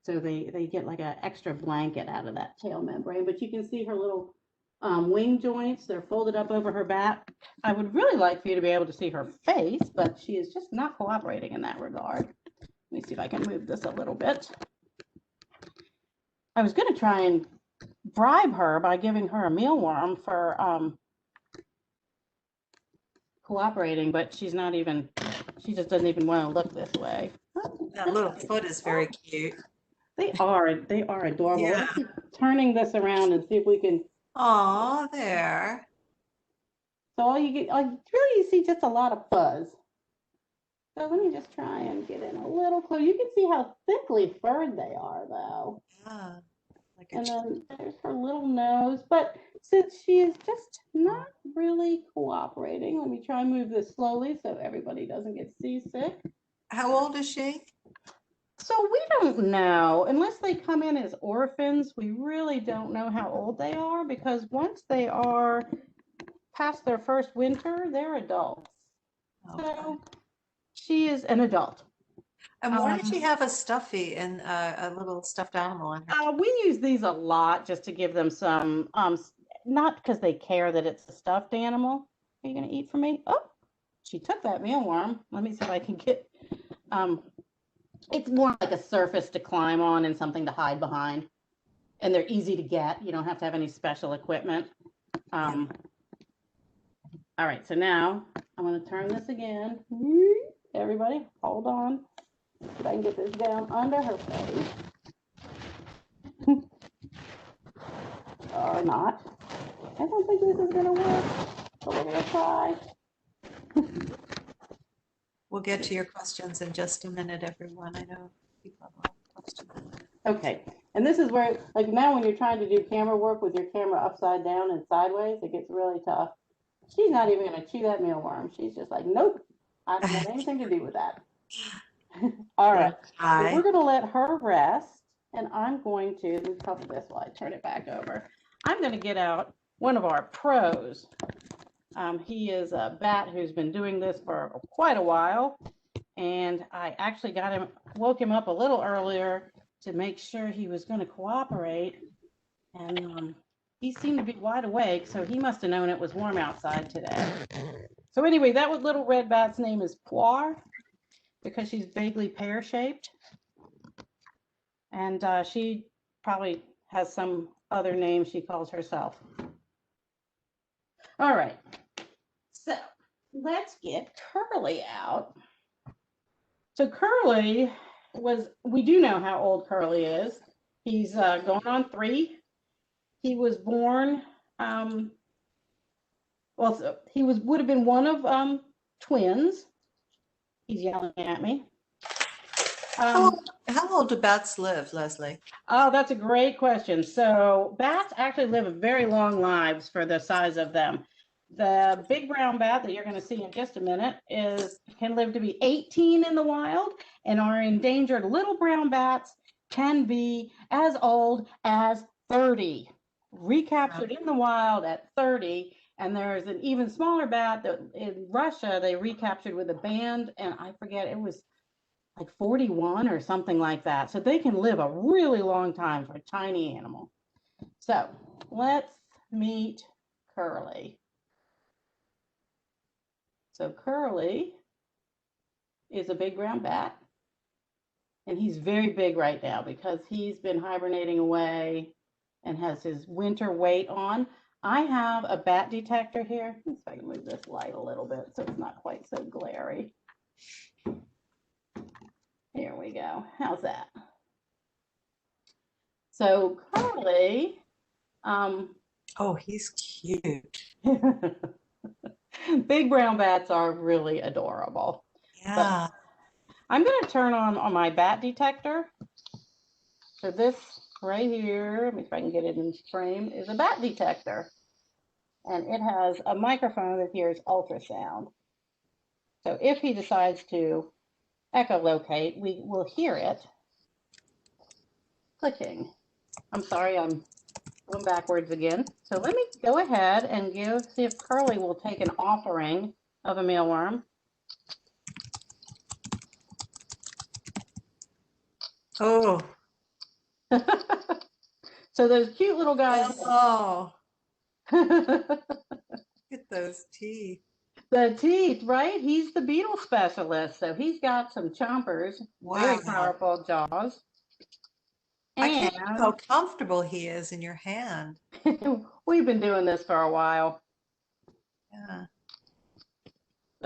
So they get like an extra blanket out of that tail membrane. But you can see her little wing joints. They're folded up over her back. I would really like for you to be able to see her face, but she is just not cooperating in that regard. Let me see if I can move this a little bit. I was going to try and bribe her by giving her a mealworm for cooperating, but she's not even, she just doesn't even want to look this way. That little foot is very cute. They are adorable. Yeah. Let's keep turning this around and see if we can. Oh, there. So all you really see just a lot of fuzz. So let me just try and get in a little close. You can see how thickly furred they are, though. Yeah. Like a And then there's her little nose. But since she is just not really cooperating, let me try and move this slowly so everybody doesn't get seasick. How old is she? So we don't know, unless they come in as orphans, we really don't know how old they are, because once they are past their first winter, they're adults. Okay. So she is an adult. And why did she have a stuffy and a little stuffed animal in her? We use these a lot just to give them some, not because they care that it's a stuffed animal. Are you going to eat for me? Oh, she took that mealworm. Let me see if I can get, it's more like a surface to climb on and something to hide behind. And they're easy to get. You don't have to have any special equipment. All right, so now I'm going to turn this again. Everybody, hold on. If I can get this down under her face. Or not. I don't think this is going to work, but we're going to try. We'll get to your questions in just a minute, everyone. I know people have a lot of questions. Okay, and this is where, like now when you're trying to do camera work with your camera upside down and sideways, it gets really tough. She's not even going to chew that mealworm. She's just like, nope, I don't have anything to do with that. All right, so we're going to let her rest, and I'm going to cover this while I turn it back over. I'm going to get out one of our pros. He is a bat who's been doing this for quite a while, and I actually woke him up a little earlier to make sure he was going to cooperate, and he seemed to be wide awake, so he must have known it was warm outside today. So anyway, that little red bat's name is Poire, because she's vaguely pear-shaped, and she probably has some other name she calls herself. All right, so let's get Curly out. So Curly we do know how old Curly is. He's going on 3. He was born, he would have been one of twins. He's yelling at me. How old do bats live, Leslie? Oh, that's a great question. So bats actually live very long lives for the size of them. The big brown bat that you're going to see in just a minute can live to be 18 in the wild, and our endangered little brown bats can be as old as 30, recaptured in the wild at 30. And there's an even smaller bat that in Russia they recaptured with a band, and I forget, it was like 41 or something like that. So they can live a really long time for a tiny animal. So let's meet Curly. So Curly is a big brown bat, and he's very big right now because he's been hibernating away and has his winter weight on. I have a bat detector here. Let's see if I can move this light a little bit so it's not quite so glary. Here we go. How's that? So Curly, Oh, he's cute. big brown bats are really adorable. Yeah. But I'm going to turn on my bat detector. So this right here, let me see if I can get it in frame, is a bat detector. And it has a microphone that hears ultrasound. So if he decides to echolocate, we will hear it clicking. I'm sorry, I'm Going backwards again. So let me go ahead and see if Curly will take an offering of a mealworm. Oh, So those cute little guys. oh, The look at those teeth. teeth, right? He's the beetle specialist. So he's got some chompers, very Wow. powerful jaws. I can't believe And how comfortable he is in your hand. we've been doing this for a while. Yeah.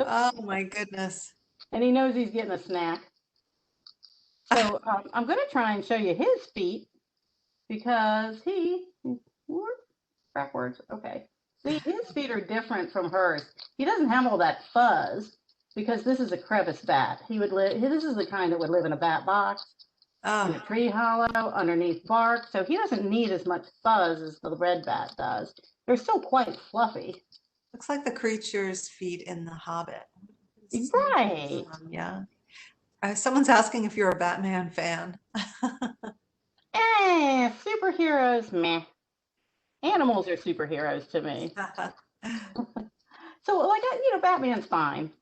Oops. Oh my goodness. And he knows he's getting a snack. So I'm going to try and show you his feet because backwards. Okay. See, his feet are different from hers. He doesn't have all that fuzz because this is a crevice bat. This is the kind that would live in a bat box, in a Oh, tree hollow, underneath bark. So he doesn't need as much fuzz as the red bat does. They're still quite fluffy. looks like the creature's feet in The Hobbit. Right. Yeah. Someone's asking if you're a Batman fan. Superheroes, meh. Animals are superheroes to me. So, like, Batman's fine,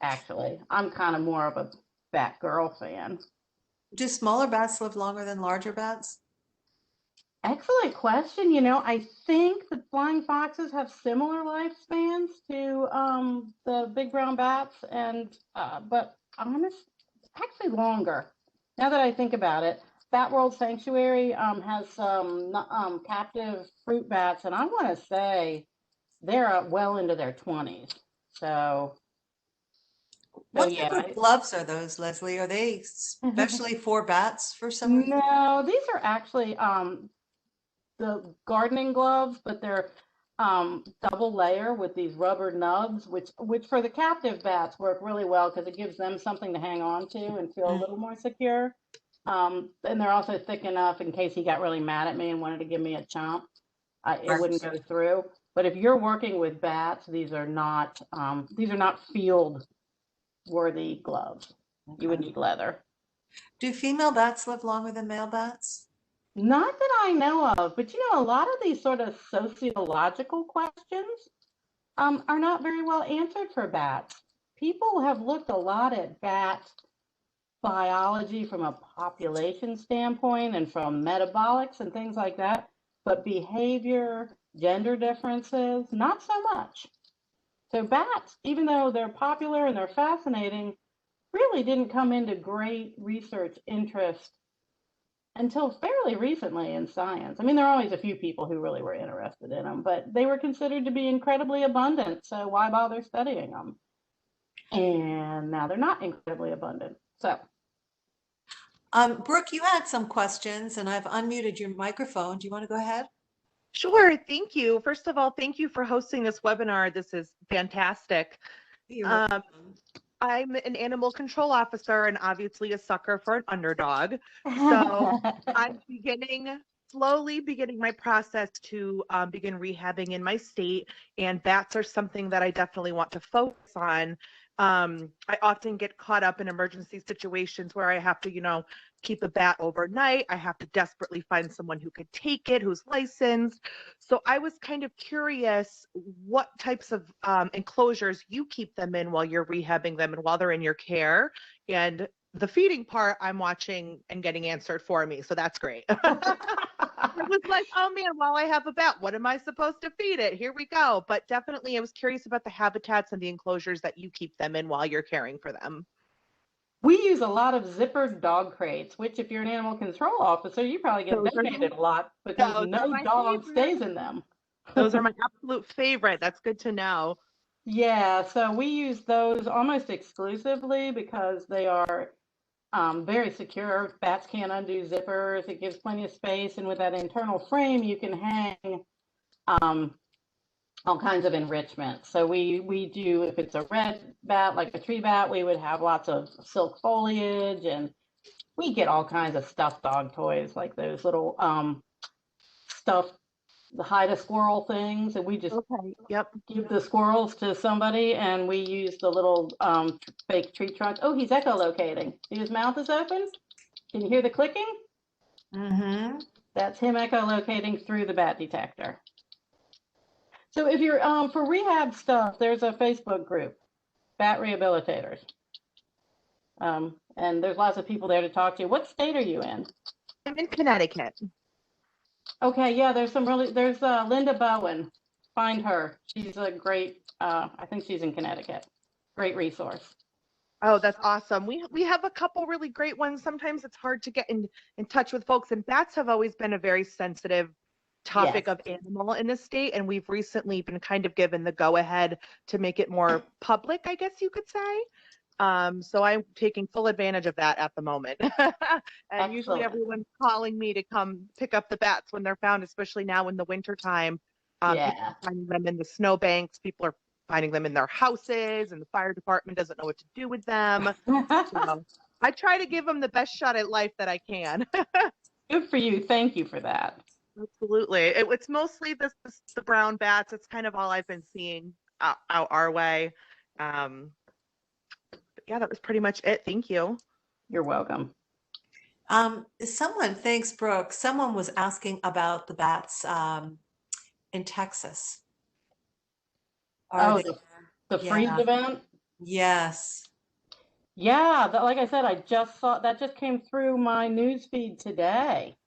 actually. I'm kind of more of a Batgirl fan. Do smaller bats live longer than larger bats? Excellent question. I think the flying foxes have similar lifespans to the big brown bats, but actually longer. Now that I think about it, Bat World Sanctuary has some captive fruit bats, and I want to say they're well into their 20s. So What yeah. type of gloves are those, Leslie? Are they especially for bats for some reason? No, these are actually the gardening gloves, but they're double layer with these rubber nubs, which for the captive bats work really well because it gives them something to hang on to and feel a little more secure. And they're also thick enough in case he got really mad at me and wanted to give me a chomp, it wouldn't go through. But if you're working with bats, these are not field worthy gloves. You would need leather. Do female bats live longer than male bats? Not that I know of, but a lot of these sort of sociological questions are not very well answered for bats. People have looked a lot at bat biology from a population standpoint and from metabolics and things like that, but behavior, gender differences, not so much. So bats, even though they're popular and they're fascinating, really didn't come into great research interest until fairly recently in science. I mean, there are always a few people who really were interested in them, but they were considered to be incredibly abundant. So why bother studying them? And now they're not incredibly abundant. So, Brooke, you had some questions and I've unmuted your microphone. Do you want to go ahead? Sure, thank you. First of all, thank you for hosting this webinar. This is fantastic. You're welcome. I'm an animal control officer and obviously a sucker for an underdog. So I'm slowly beginning my process to begin rehabbing in my state, and bats are something that I definitely want to focus on. I often get caught up in emergency situations where I have to, keep a bat overnight. I have to desperately find someone who could take it, who's licensed. So I was kind of curious what types of enclosures you keep them in while you're rehabbing them and while they're in your care. And the feeding part I'm watching and getting answered for me. So that's great. It was like, oh man, while I have a bat, what am I supposed to feed it? Here we go. But definitely I was curious about the habitats and the enclosures that you keep them in while you're caring for them. we use a lot of zippered dog crates, which if you're an animal control officer, you probably get donated a lot because no dog stays in them. Those are my absolute favorite. That's good to know. Yeah, so we use those almost exclusively because they are very secure. Bats can't undo zippers. It gives plenty of space. And with that internal frame, you can hang all kinds of enrichment. So we do, if it's a red bat, like a tree bat, we would have lots of silk foliage, and we get all kinds of stuffed dog toys, like those little stuffed, the hide a squirrel things, and we just give the squirrels to somebody, and we use the little fake tree trunks. Oh, he's echolocating. See, his mouth is open. Can you hear the clicking? Mm-hmm. That's him echolocating through the bat detector. So if you're for rehab stuff, there's a Facebook group, Bat Rehabilitators. And there's lots of people there to talk to. What state are you in? I'm in Connecticut. Okay, yeah, there's Linda Bowen. Find her. She's a great, I think she's in Connecticut. Great resource. Oh, that's awesome. We have a couple really great ones. Sometimes it's hard to get in touch with folks, and bats have always been a very sensitive topic Yes. of animal in the state, and we've recently been kind of given the go ahead to make it more public, I guess you could say. So I'm taking full advantage of that at the moment. And usually Excellent. everyone's calling me to come pick up the bats when they're found, especially now in the winter time. People Yeah. are finding them in the snowbanks. People are finding them in their houses, and the fire department doesn't know what to do with them. So I try to give them the best shot at life that I can. Good for you. Thank you for that. Absolutely. It's mostly the brown bats. It's kind of all I've been seeing out our way. But yeah, that was pretty much it. Thank you. You're welcome. Thanks, Brooke. Someone was asking about the bats in Texas. Are Oh, they- the freeze yeah. event? Yes. Yeah, like I said, I just saw that just came through my news feed today.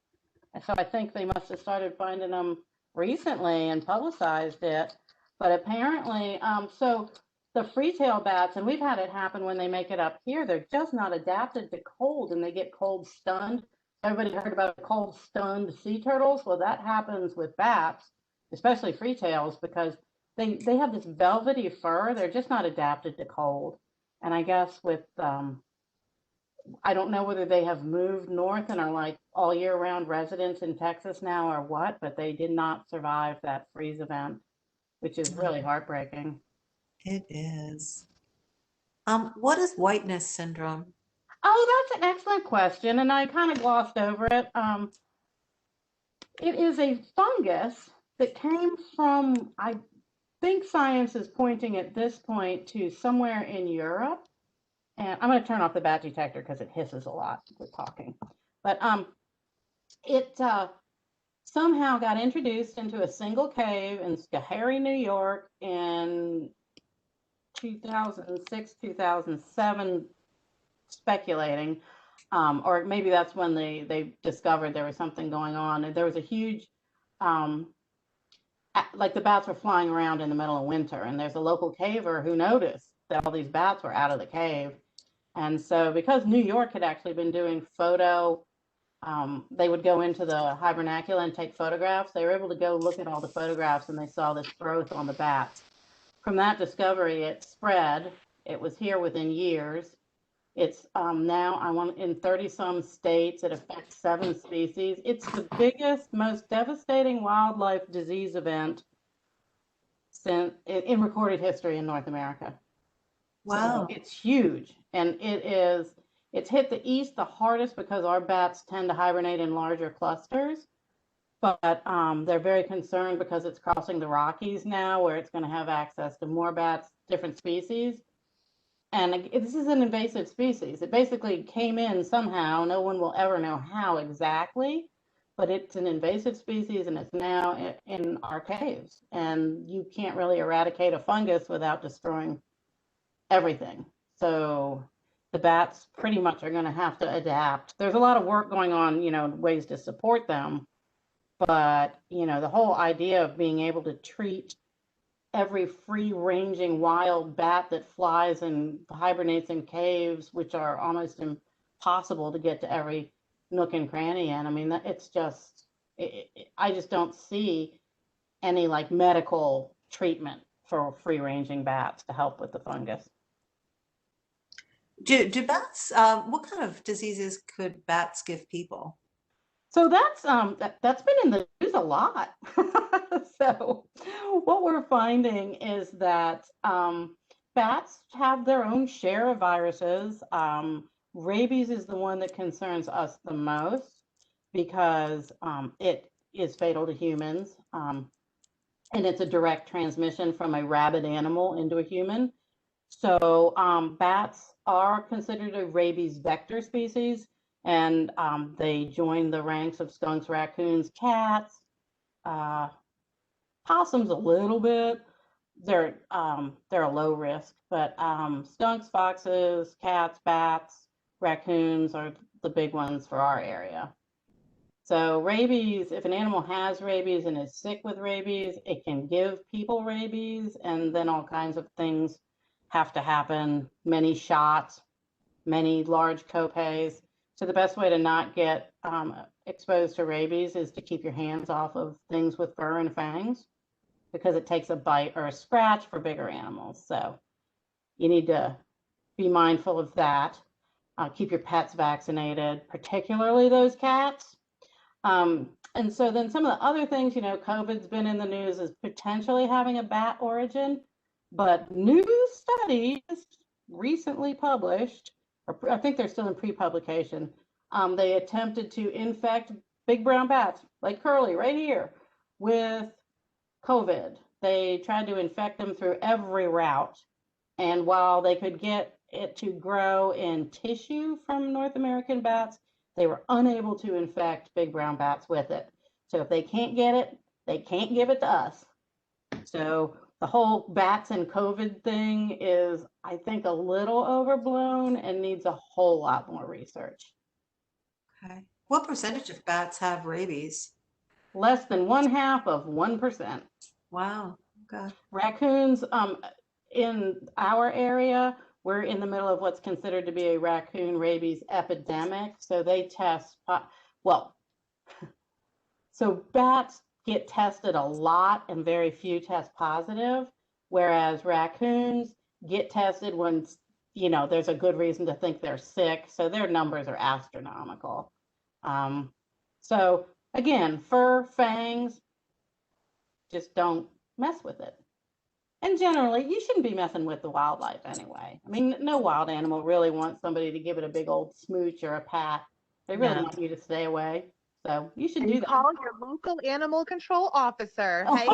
And so I think they must have started finding them recently and publicized it. But apparently, so the free-tail bats, and we've had it happen when they make it up here, they're just not adapted to cold and they get cold stunned. Everybody heard about cold stunned sea turtles? Well, that happens with bats, especially free-tails, because they have this velvety fur. They're just not adapted to cold. And I guess with I don't know whether they have moved north and are like all year round residents in Texas now or what, but they did not survive that freeze event, which is really heartbreaking. It is. What is whiteness syndrome? Oh, that's an excellent question, and I kind of glossed over it. It is a fungus that came from, I think science is pointing at this point to somewhere in Europe. And I'm going to turn off the bat detector because it hisses a lot with talking. But it somehow got introduced into a single cave in Schoharie, New York in 2006, 2007, speculating. Or maybe that's when they discovered there was something going on. And there was a huge, like the bats were flying around in the middle of winter. And there's a local caver who noticed that all these bats were out of the cave. And so because New York had actually been doing they would go into the hibernacula and take photographs. They were able to go look at all the photographs and they saw this growth on the bats. From that discovery, it spread. It was here within years. It's now in 30 some states. It affects 7 species. It's the biggest, most devastating wildlife disease event in recorded history in North America. Wow. So it's huge, and it's hit the east the hardest because our bats tend to hibernate in larger clusters, but they're very concerned because it's crossing the Rockies now, where it's going to have access to more bats, different species. And this is an invasive species. It basically came in somehow. No one will ever know how exactly, but it's an invasive species and it's now in our caves. And you can't really eradicate a fungus without destroying everything. So the bats pretty much are going to have to adapt. There's a lot of work going on, ways to support them. But, the whole idea of being able to treat every free-ranging wild bat that flies and hibernates in caves, which are almost impossible to get to every nook and cranny in. I mean, it's just, I just don't see any like medical treatment for free-ranging bats to help with the fungus. Do bats, what kind of diseases could bats give people? So that's been in the news a lot. So what we're finding is that bats have their own share of viruses. Rabies is the one that concerns us the most because it is fatal to humans, and it's a direct transmission from a rabid animal into a human. So bats are considered a rabies vector species, and they join the ranks of skunks, raccoons, cats, possums a little bit. They're a low risk, but skunks, foxes, cats, bats, raccoons are the big ones for our area. So rabies, if an animal has rabies and is sick with rabies, it can give people rabies, and then all kinds of things have to happen, many shots, many large copays. So the best way to not get exposed to rabies is to keep your hands off of things with fur and fangs, because it takes a bite or a scratch for bigger animals. So you need to be mindful of that. Keep your pets vaccinated, particularly those cats. And so then some of the other things, you know, COVID's been in the news as potentially having a bat origin, but new studies recently published, or I think they're still in pre-publication, they attempted to infect big brown bats, like Curly right here, with COVID. They tried to infect them through every route. And while they could get it to grow in tissue from North American bats, they were unable to infect big brown bats with it. So if they can't get it, they can't give it to us. So the whole bats and COVID thing is, I think, a little overblown and needs a whole lot more research. Okay. What percentage of bats have rabies? Less than 0.5%. Wow. Okay. Raccoons, in our area, we're in the middle of what's considered to be a raccoon rabies epidemic. So they test, well, so bats get tested a lot and very few test positive, whereas raccoons get tested when, you know, there's a good reason to think they're sick. So their numbers are astronomical. So again, fur, fangs, just don't mess with it. And generally, you shouldn't be messing with the wildlife anyway. I mean, no wild animal really wants somebody to give it a big old smooch or a pat. They really No. want you to stay away. So you should And do that. call your local animal control officer. Hey,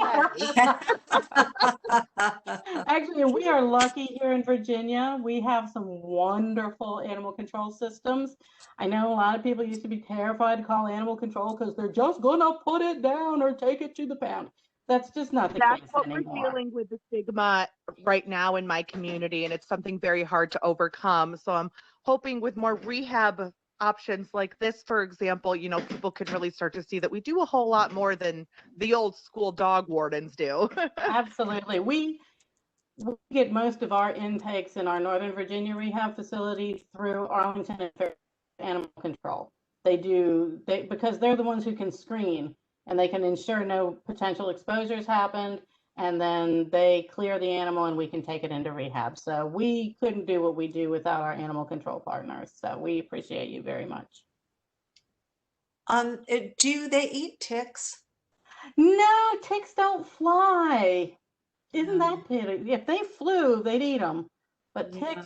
Actually, we are lucky here in Virginia. We have some wonderful animal control systems. I know a lot of people used to be terrified to call animal control because they're just gonna put it down or take it to the pound. That's just not the That's case what anymore. we're dealing with, the stigma right now in my community, and it's something very hard to overcome. So I'm hoping with more rehab options like this, for example, you know, people can really start to see that we do a whole lot more than the old school dog wardens do. Absolutely. We get most of our intakes in our Northern Virginia rehab facility through Arlington and Fair Animal Control. Because they're the ones who can screen and they can ensure no potential exposures happened, and then they clear the animal and we can take it into rehab. So we couldn't do what we do without our animal control partners. So we appreciate you very much. Do they eat ticks? No, ticks don't fly. Isn't Yeah. that pity? If they flew, they'd eat them. But Yeah.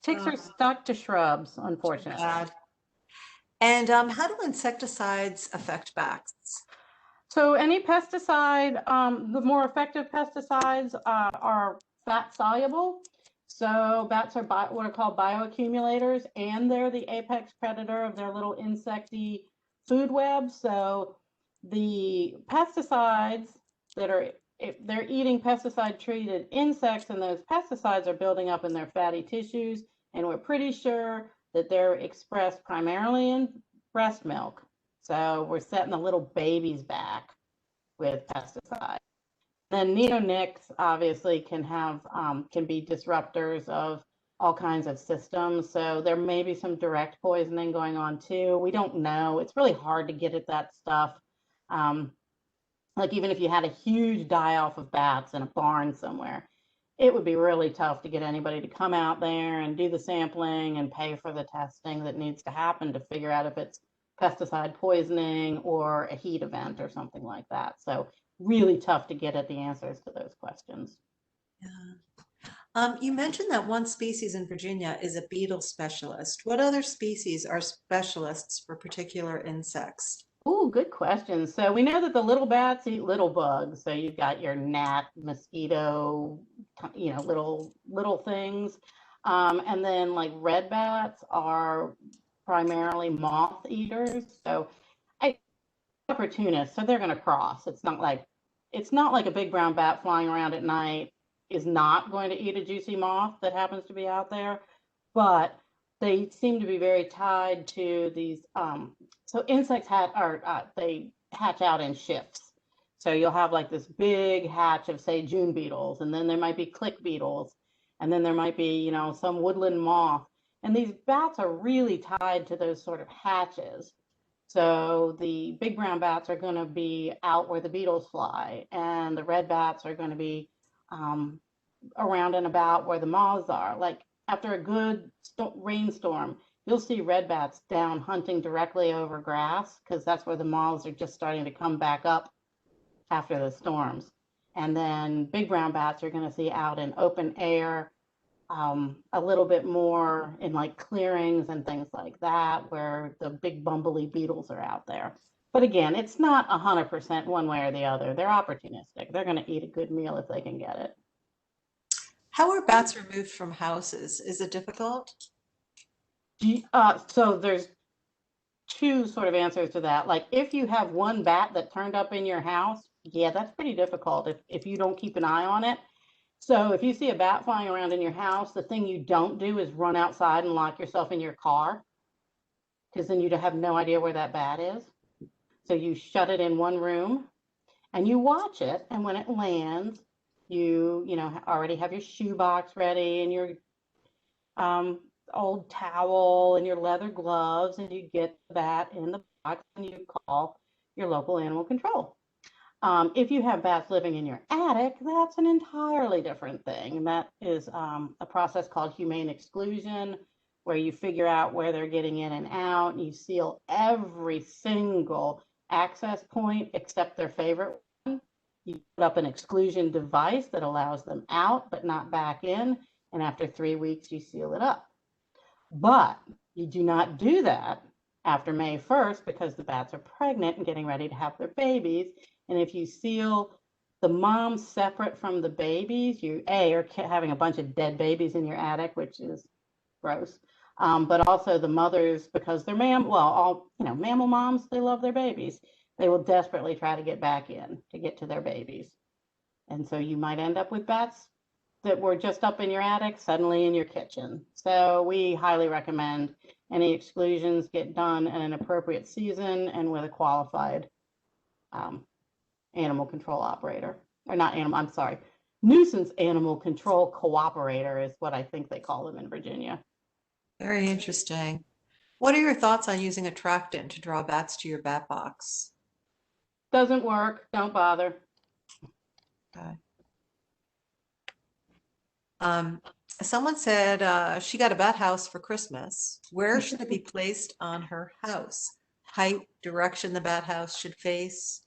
ticks are stuck to shrubs, unfortunately. Bad. And how do insecticides affect bats? So any pesticide, the more effective pesticides are fat soluble. So bats are what are called bioaccumulators, and they're the apex predator of their little insecty food web. So the pesticides that are, if they're eating pesticide treated insects, and those pesticides are building up in their fatty tissues, and we're pretty sure that they're expressed primarily in breast milk. So we're setting the little babies back with pesticides. Then neonics obviously can be disruptors of all kinds of systems. So there may be some direct poisoning going on too. We don't know. It's really hard to get at that stuff. Like even if you had a huge die-off of bats in a barn somewhere, it would be really tough to get anybody to come out there and do the sampling and pay for the testing that needs to happen to figure out if it's pesticide poisoning or a heat event or something like that. So really tough to get at the answers to those questions. Yeah. You mentioned that one species in Virginia is a beetle specialist. What other species are specialists for particular insects? Oh, good question. So we know that the little bats eat little bugs. So you've got your gnat, mosquito, you know, little things. And then like red bats are primarily moth eaters. So opportunists, so they're going to cross. It's not like a big brown bat flying around at night is not going to eat a juicy moth that happens to be out there, but they seem to be very tied to these. So insects they hatch out in shifts. So you'll have like this big hatch of, say, June beetles, and then there might be click beetles, and then there might be, you know, some woodland moth. And these bats are really tied to those sort of hatches. So the big brown bats are going to be out where the beetles fly, and the red bats are going to be around and about where the moths are. Like after a good rainstorm, you'll see red bats down hunting directly over grass because that's where the moths are just starting to come back up after the storms. And then big brown bats are going to see out in open air, a little bit more in like clearings and things like that, where the big bumbly beetles are out there. But again, it's not 100% one way or the other. They're opportunistic. They're going to eat a good meal if they can get it. How are bats removed from houses? Is it difficult? So there's two sort of answers to that. Like if you have one bat that turned up in your house, yeah, that's pretty difficult if you don't keep an eye on it. So if you see a bat flying around in your house, the thing you don't do is run outside and lock yourself in your car, because then you'd have no idea where that bat is. So you shut it in one room and you watch it. And when it lands, you already have your shoebox ready and your old towel and your leather gloves, and you get the bat in the box and you call your local animal control. If you have bats living in your attic, that's an entirely different thing. And that is a process called humane exclusion, where you figure out where they're getting in and out, and you seal every single access point except their favorite one. You put up an exclusion device that allows them out, but not back in. And after 3 weeks, you seal it up. But you do not do that after May 1st because the bats are pregnant and getting ready to have their babies. And if you seal the moms separate from the babies, you are having a bunch of dead babies in your attic, which is gross. But also the mothers, because they're mammal moms, they love their babies. They will desperately try to get back in to get to their babies. And so you might end up with bats that were just up in your attic suddenly in your kitchen. So we highly recommend any exclusions get done in an appropriate season and with a qualified animal control operator, or not animal, I'm sorry, nuisance animal control cooperator is what I think they call them in Virginia. Very interesting. What are your thoughts on using attractant to draw bats to your bat box? Doesn't work, don't bother. Okay. Someone said she got a bat house for Christmas. Where should it be placed on her house? Height, direction the bat house should face?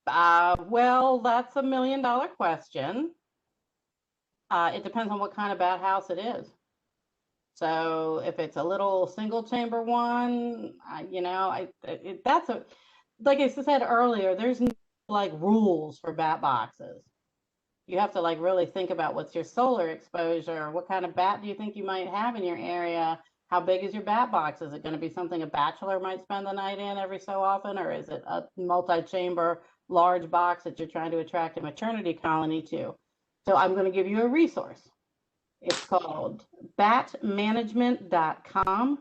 Well, that's $1 million question. It depends on what kind of bat house it is. So if it's a little single chamber one, that's like I said earlier, there's no like rules for bat boxes. You have to like really think about what's your solar exposure, what kind of bat do you think you might have in your area, how big is your bat box? Is it going to be something a bachelor might spend the night in every so often, or is it a multi-chamber large box that you're trying to attract a maternity colony to? So I'm going to give you a resource. It's called batmanagement.com.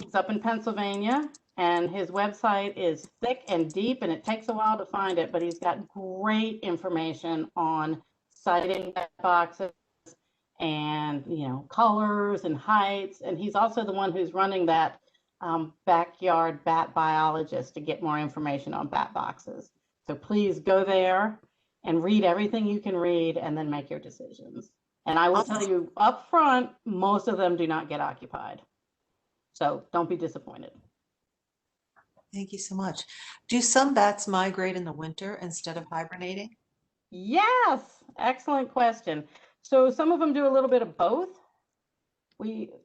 It's up in Pennsylvania, and his website is thick and deep, and it takes a while to find it, but he's got great information on siting bat boxes and, colors and heights. And he's also the one who's running that backyard bat biologist to get more information on bat boxes. So please go there and read everything you can read and then make your decisions. And I will tell you up front, most of them do not get occupied. So don't be disappointed. Thank you so much. Do some bats migrate in the winter instead of hibernating? Yes, excellent question. So some of them do a little bit of both.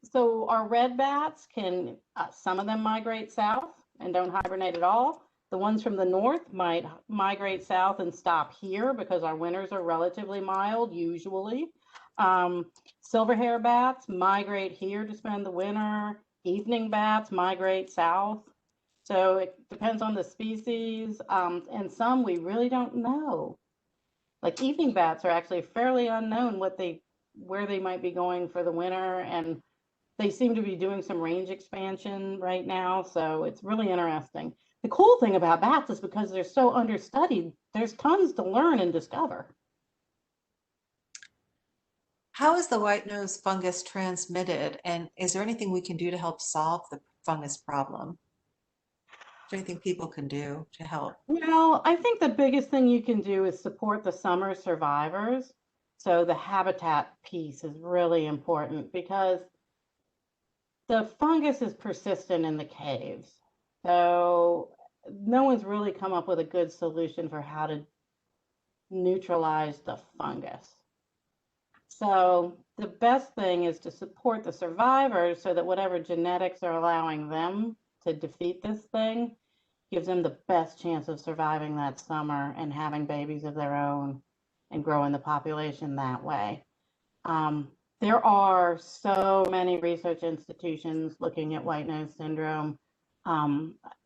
So our red bats can, some of them migrate south and don't hibernate at all. The ones from the north might migrate south and stop here because our winters are relatively mild usually. Silverhair bats migrate here to spend the winter. evening bats migrate south. So it depends on the species, and some we really don't know. Like evening bats are actually fairly unknown where they might be going for the winter, and they seem to be doing some range expansion right now, so it's really interesting. The cool thing about bats is because they're so understudied, there's tons to learn and discover. How is the white nose fungus transmitted? And is there anything we can do to help solve the fungus problem? Is there anything people can do to help? Well, I think the biggest thing you can do is support the summer survivors. So the habitat piece is really important because the fungus is persistent in the caves. So no one's really come up with a good solution for how to neutralize the fungus. So the best thing is to support the survivors so that whatever genetics are allowing them to defeat this thing gives them the best chance of surviving that summer and having babies of their own and growing the population that way. There are so many research institutions looking at white nose syndrome.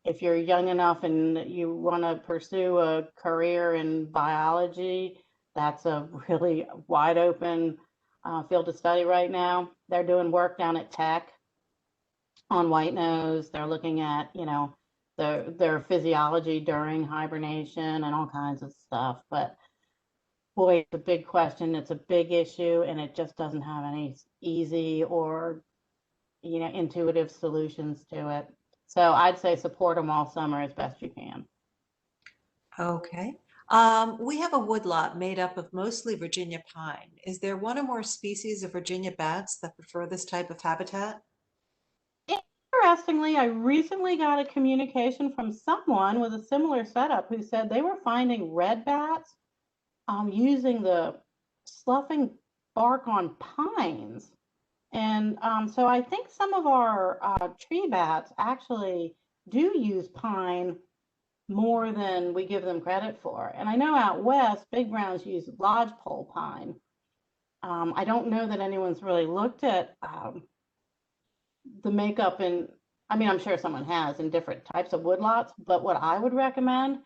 If you're young enough and you want to pursue a career in biology, that's a really wide open field of study right now. They're doing work down at Tech on white nose. They're looking at, their physiology during hibernation and all kinds of stuff. But boy, it's a big question. It's a big issue, and it just doesn't have any easy or intuitive solutions to it. So I'd say support them all summer as best you can. Okay. We have a woodlot made up of mostly Virginia pine. Is there one or more species of Virginia bats that prefer this type of habitat? Interestingly, I recently got a communication from someone with a similar setup who said they were finding red bats using the sloughing bark on pines. And so I think some of our tree bats actually do use pine more than we give them credit for. And I know out west, big browns use lodgepole pine. I don't know that anyone's really looked at the makeup I'm sure someone has in different types of woodlots, but what I would recommend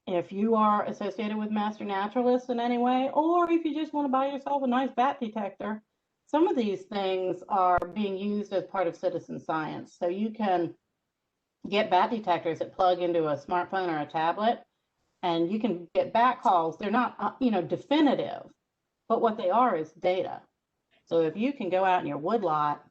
if you are associated with master naturalists in any way, or if you just want to buy yourself a nice bat detector, some of these things are being used as part of citizen science. So you can get bat detectors that plug into a smartphone or a tablet, and you can get bat calls. They're not, definitive, but what they are is data. So if you can go out in your woodlot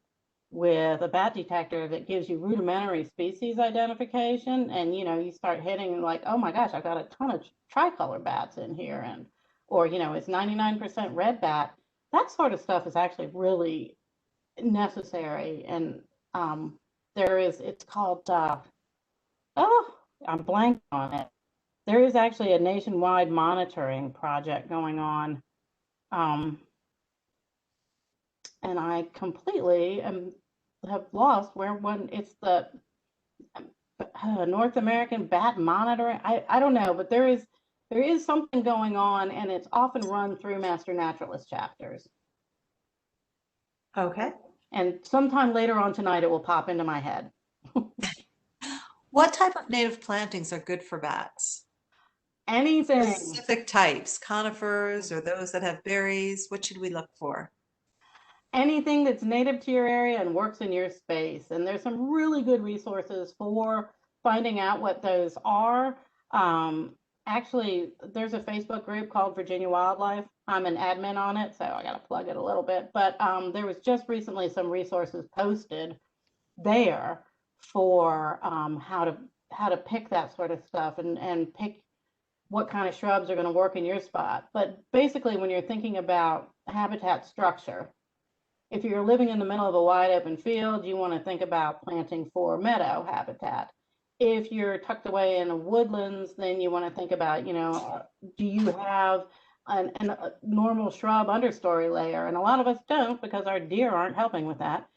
with a bat detector that gives you rudimentary species identification, and you start hitting like, oh my gosh, I've got a ton of tricolor bats in here, and or it's 99% red bat. That sort of stuff is actually really necessary. And it's called I'm blanking on it. There is actually a nationwide monitoring project going on, and I completely have lost where one. It's the North American Bat Monitoring. I don't know, but there is something going on, and it's often run through master naturalist chapters. Okay. And sometime later on tonight, it will pop into my head. What type of native plantings are good for bats? Anything. Specific types, conifers or those that have berries. What should we look for? Anything that's native to your area and works in your space. And there's some really good resources for finding out what those are. Actually, there's a Facebook group called Virginia Wildlife. I'm an admin on it, so I got to plug it a little bit. But there was just recently some resources posted there for how to pick that sort of stuff and pick what kind of shrubs are going to work in your spot. But basically, when you're thinking about habitat structure, if you're living in the middle of a wide open field, you want to think about planting for meadow habitat. If you're tucked away in the woodlands, then you want to think about, do you have a normal shrub understory layer? And a lot of us don't, because our deer aren't helping with that.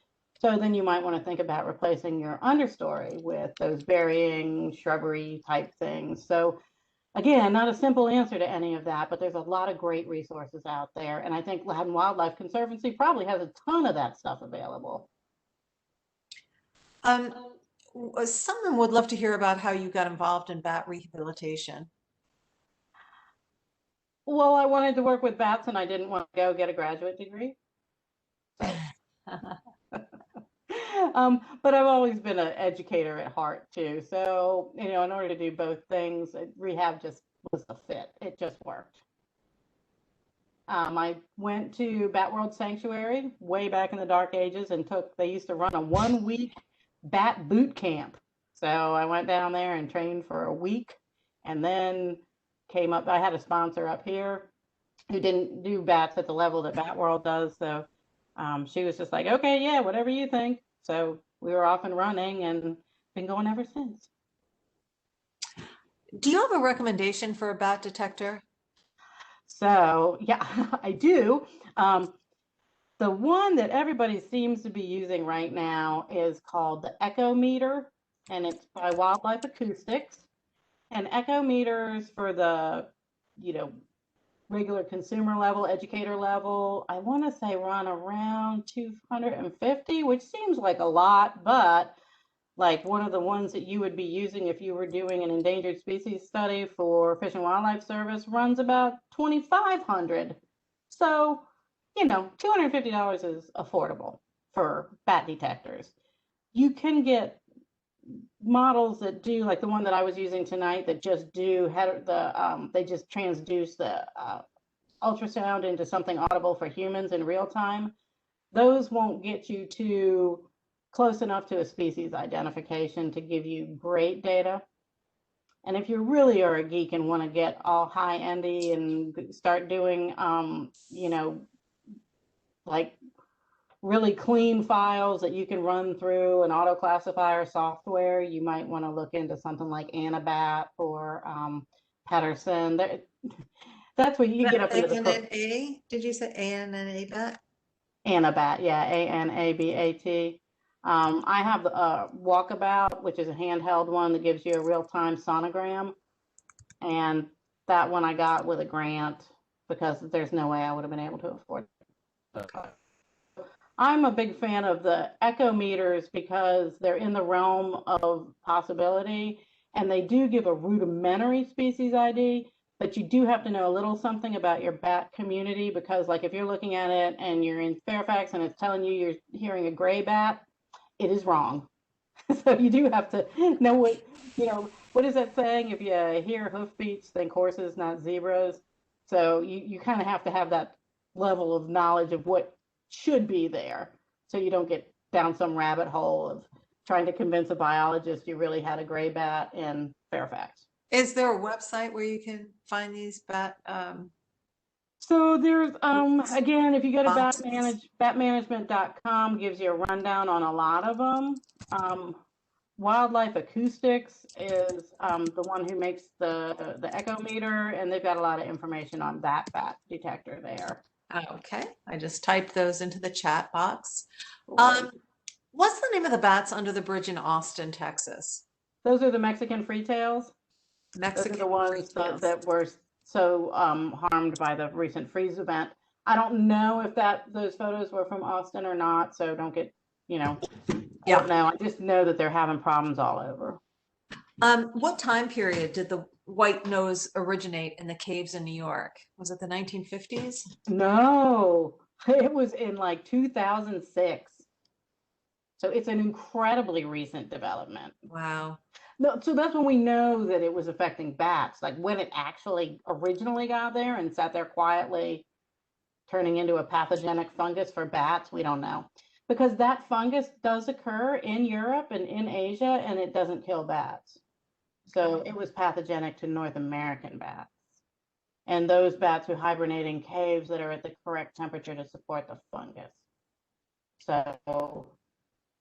So then you might want to think about replacing your understory with those berrying shrubbery type things. So again, not a simple answer to any of that, but there's a lot of great resources out there. And I think Loudoun Wildlife Conservancy probably has a ton of that stuff available. Someone would love to hear about how you got involved in bat rehabilitation. Well, I wanted to work with bats and I didn't want to go get a graduate degree. But I've always been an educator at heart too. So, in order to do both things, rehab just was a fit. It just worked. I went to Bat World Sanctuary way back in the dark ages and they used to run a 1 week bat boot camp. So I went down there and trained for a week and then came up. I had a sponsor up here who didn't do bats at the level that Bat World does. So she was just like, okay, yeah, whatever you think. So we were off and running and been going ever since. Do you have a recommendation for a bat detector? So yeah, I do. The one that everybody seems to be using right now is called the Echo Meter, and it's by Wildlife Acoustics. And Echo meters for the, regular consumer level, educator level, I want to say run around 250, which seems like a lot, but like one of the ones that you would be using if you were doing an endangered species study for Fish and Wildlife Service runs about 2,500. So, $250 is affordable for bat detectors. You can get models that do like the one that I was using tonight that just do they just transduce the ultrasound into something audible for humans in real time. Those won't get you too close enough to a species identification to give you great data. And if you really are a geek and want to get all high-endy and start doing, like really clean files that you can run through an auto classifier software, you might want to look into something like Anabat or Pedersen. That's where you get up into the ANNA? Did you say ANNA bat? Anabat, yeah, ANABAT. I have Walkabout, which is a handheld one that gives you a real-time sonogram, and that one I got with a grant because there's no way I would have been able to afford it. Okay. I'm a big fan of the echo meters because they're in the realm of possibility, and they do give a rudimentary species ID, but you do have to know a little something about your bat community because, like, if you're looking at it and you're in Fairfax and it's telling you you're hearing a gray bat, it is wrong. So you do have to know what is that saying? If you hear hoofbeats, think horses, not zebras. So you kind of have to have that level of knowledge of what should be there so you don't get down some rabbit hole of trying to convince a biologist you really had a gray bat in Fairfax. Is there a website where you can find these bat? So there's, again, if you go to boxes? batmanagement.com, gives you a rundown on a lot of them. Wildlife Acoustics is the one who makes the echo meter, and they've got a lot of information on that bat detector there. Okay, I just typed those into the chat box. Right. What's the name of the bats under the bridge in Austin, Texas? Those are the Mexican freetails. Mexican Those are the ones freetails. that were so harmed by the recent freeze event. I don't know if those photos were from Austin or not, so don't get, I don't know. I just know that they're having problems all over. What time period did the white nose originate in the caves in New York? Was it the 1950s? No, it was in like 2006. So it's an incredibly recent development. Wow. No, so that's when we know that it was affecting bats. Like when it actually originally got there and sat there quietly turning into a pathogenic fungus for bats, we don't know. Because that fungus does occur in Europe and in Asia, and it doesn't kill bats. So it was pathogenic to North American bats. And those bats who hibernate in caves that are at the correct temperature to support the fungus. So,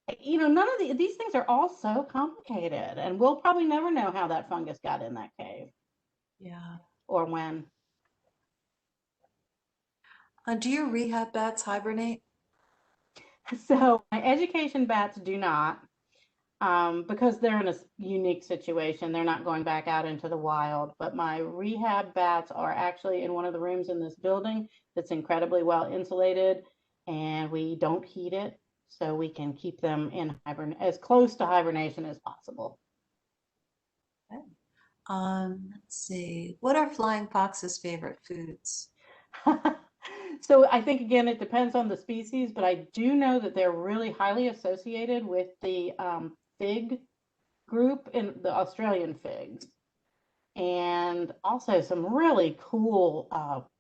none of these things are all so complicated, and we'll probably never know how that fungus got in that cave. Yeah. Or when. Do your rehab bats hibernate? So my education bats do not, because they're in a unique situation. They're not going back out into the wild, but my rehab bats are actually in one of the rooms in this building that's incredibly well insulated, and we don't heat it. so we can keep them in as close to hibernation as possible. Let's see. What are flying fox's favorite foods? So I think, again, it depends on the species, but I do know that they're really highly associated with the fig group in the Australian figs, and also some really cool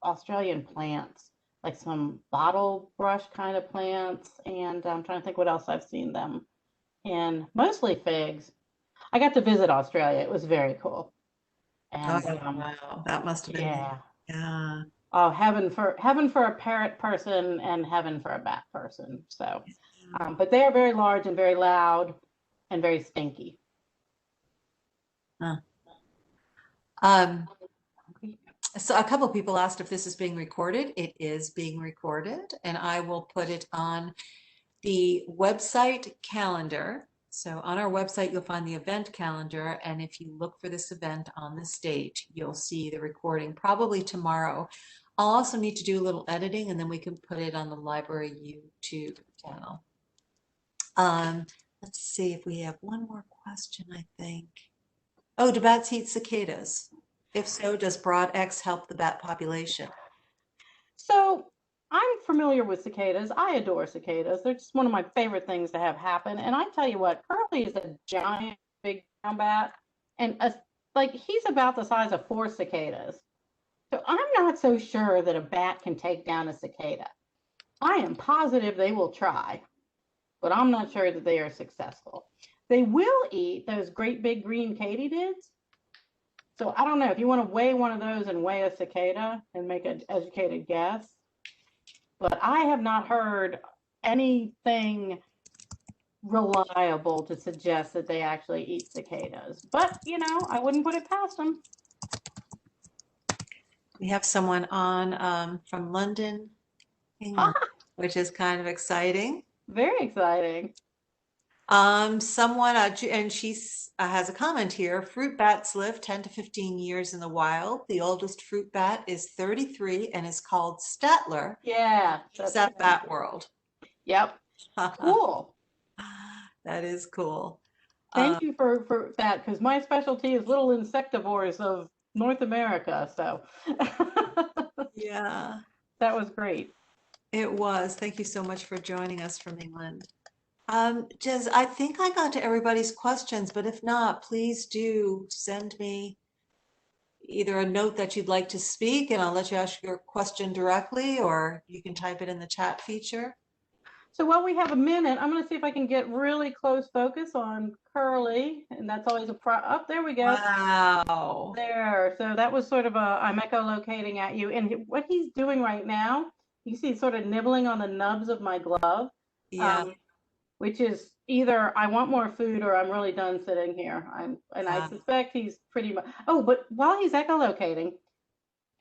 Australian plants, like some bottle brush kind of plants. And I'm trying to think what else I've seen them in, mostly figs. I got to visit Australia. It was very cool. And Wow, that must have been, yeah. yeah. Oh, heaven for a parrot person and heaven for a bat person. So, but they are very large and very loud and very stinky. So a couple people asked if this is being recorded. It is being recorded, and I will put it on the website calendar. So on our website, you'll find the event calendar, and if you look for this event on the stage, you'll see the recording probably tomorrow. I'll also need to do a little editing, and then we can put it on the library YouTube channel. Let's see if we have one more question, I think. Oh, do bats eat cicadas? If so, does Broad X help the bat population? So I'm familiar with cicadas. I adore cicadas. They're just one of my favorite things to have happen. And I tell you what, Curly is a giant, big brown bat, and like he's about the size of 4 cicadas. So I'm not so sure that a bat can take down a cicada. I am positive they will try, but I'm not sure that they are successful. They will eat those great big green katydids. So I don't know if you want to weigh one of those and weigh a cicada and make an educated guess, but I have not heard anything reliable to suggest that they actually eat cicadas. But, you know, I wouldn't put it past them. We have someone on from London, England, which is kind of exciting. Very exciting. Someone, and she has a comment here. Fruit bats live 10 to 15 years in the wild. The oldest fruit bat is 33 and is called Statler. Yeah. It's at Bat World. Yep. Cool. That is cool. Thank you for that, because my specialty is little insectivores of North America. So yeah, that was great. It was. Thank you so much for joining us from England. Jez, I think I got to everybody's questions, but if not, please do send me either a note that you'd like to speak and I'll let you ask your question directly, or you can type it in the chat feature. So while we have a minute, I'm going to see if I can get really close focus on Curly, and that's always a there we go. Wow. There. So that was sort of I'm echolocating at you, and what he's doing right now, you see sort of nibbling on the nubs of my glove. Yeah. Which is either I want more food or I'm really done sitting here. I suspect he's pretty much. Oh, but while he's echolocating,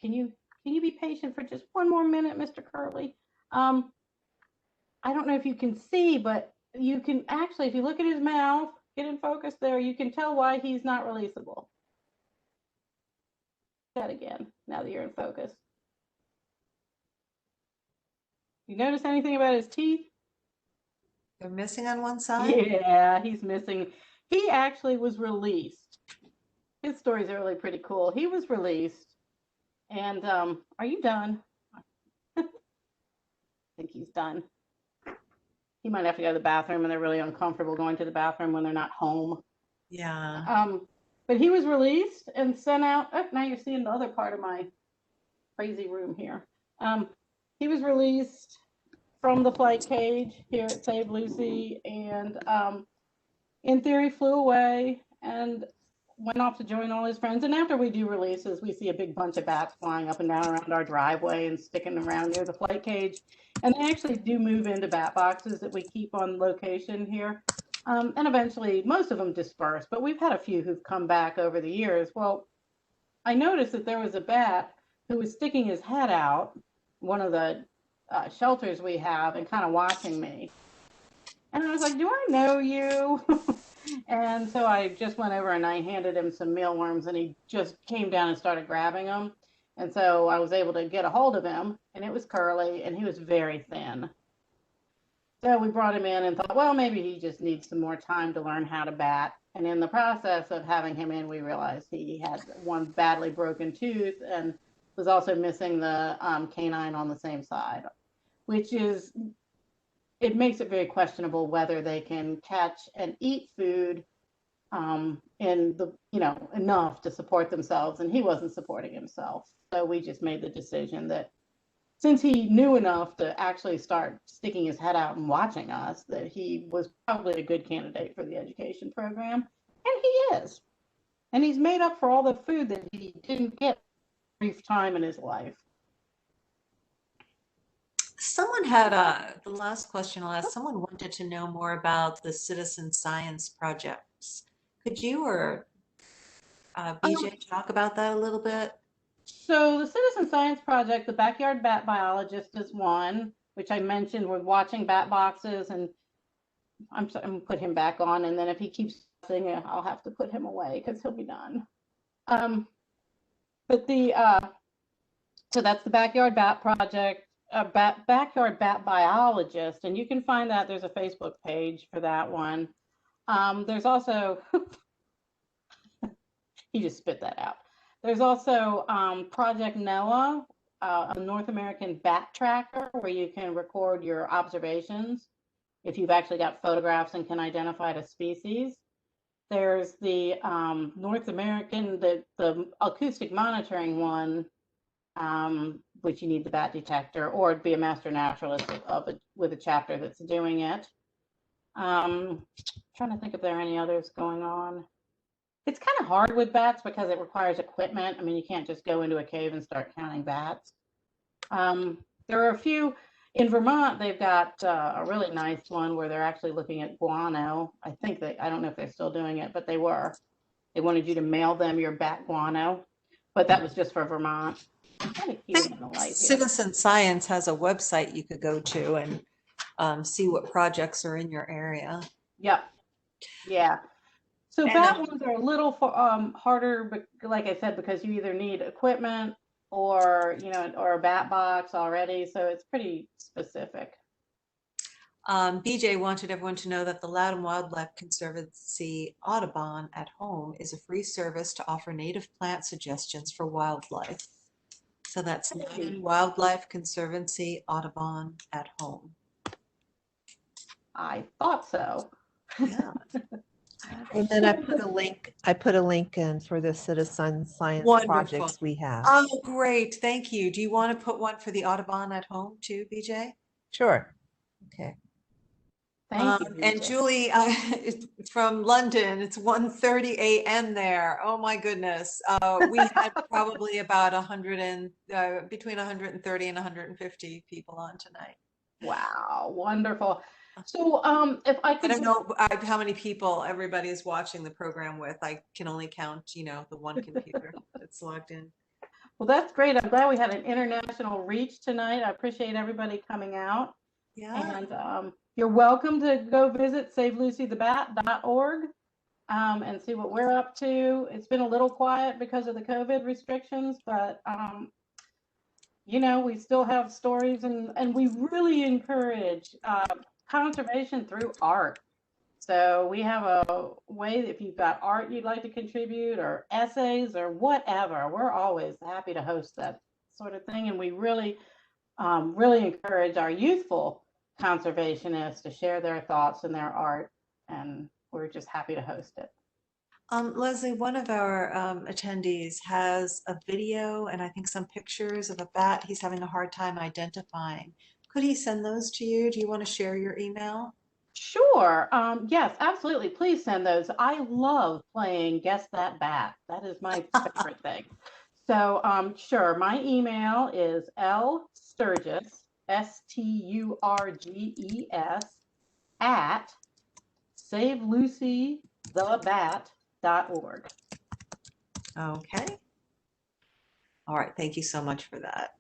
can you be patient for just one more minute, Mr. Curly? I don't know if you can see, but you can actually, if you look at his mouth, get in focus there, you can tell why he's not releasable. That again, now that you're in focus. You notice anything about his teeth? They're missing on one side? Yeah, he's missing. He actually was released. His stories are really pretty cool. He was released. And are you done? I think he's done. He might have to go to the bathroom, and they're really uncomfortable going to the bathroom when they're not home. Yeah. But he was released and sent out. Oh, now you're seeing the other part of my crazy room here. He was released from the flight cage here at Save Lucy, and in theory flew away and went off to join all his friends. And after we do releases, we see a big bunch of bats flying up and down around our driveway and sticking around near the flight cage. And they actually do move into bat boxes that we keep on location here. And eventually most of them disperse, but we've had a few who've come back over the years. Well, I noticed that there was a bat who was sticking his head out, one of the shelters we have, and kind of watching me. And I was like, do I know you? And so I just went over and I handed him some mealworms, and he just came down and started grabbing them. And so I was able to get a hold of him, and it was Curly, and he was very thin. So we brought him in and thought, well, maybe he just needs some more time to learn how to bat. And in the process of having him in, we realized he had one badly broken tooth and was also missing the canine on the same side, which is, it makes it very questionable whether they can catch and eat food in the, enough to support themselves. And he wasn't supporting himself. So we just made the decision that since he knew enough to actually start sticking his head out and watching us, that he was probably a good candidate for the education program. And he is. And he's made up for all the food that he didn't get brief time in his life. Someone had the last question I'll ask. Someone wanted to know more about the citizen science projects. Could you or BJ talk about that a little bit? So the Citizen Science Project, the Backyard Bat Biologist is one, which I mentioned. We're watching bat boxes, and I'm going to put him back on, and then if he keeps singing, I'll have to put him away because he'll be done. But so that's the Backyard Bat Project, Backyard Bat Biologist, and you can find that. There's a Facebook page for that one. There's also, he just spit that out. There's also Project NOAA, a North American bat tracker where you can record your observations if you've actually got photographs and can identify the species. There's the North American, the acoustic monitoring one, which you need the bat detector, or it'd be a master naturalist with a chapter that's doing it. Trying to think if there are any others going on. It's kind of hard with bats because it requires equipment. I mean, you can't just go into a cave and start counting bats. There are a few in Vermont. They've got a really nice one where they're actually looking at guano. I don't know if they're still doing it, but they were. They wanted you to mail them your bat guano, but that was just for Vermont. Citizen Science has a website you could go to and see what projects are in your area. Yep. Yeah. So bat ones are a little harder, but like I said, because you either need equipment or or a bat box already, so it's pretty specific. BJ wanted everyone to know that the Loudon Wildlife Conservancy Audubon at Home is a free service to offer native plant suggestions for wildlife. So that's Loudon Wildlife Conservancy Audubon at Home. I thought so. Yeah. And then I put a link in for the citizen science projects we have. Oh, great. Thank you. Do you want to put one for the Audubon at Home too, BJ? Sure. Okay. Thank you. And Julie, from London, it's 1:30 a.m. there. Oh my goodness. We had probably about between 130 and 150 people on tonight. Wow, wonderful. So if I could, I don't know how many people everybody is watching the program with. I can only count, the one computer that's logged in. Well, that's great. I'm glad we had an international reach tonight. I appreciate everybody coming out. Yeah. And you're welcome to go visit savelucythebat.org and see what we're up to. It's been a little quiet because of the COVID restrictions, but we still have stories, and we really encourage conservation through art. So we have a way that if you've got art you'd like to contribute or essays or whatever, we're always happy to host that sort of thing. And we really, really encourage our youthful conservationists to share their thoughts and their art. And we're just happy to host it. Leslie, one of our attendees has a video and I think some pictures of a bat he's having a hard time identifying. Could he send those to you? Do you want to share your email? Sure. Yes, absolutely. Please send those. I love playing Guess That Bat. That is my favorite thing. So sure. My email is lsturges, STURGES, at savelucythebat.org. Okay. All right. Thank you so much for that.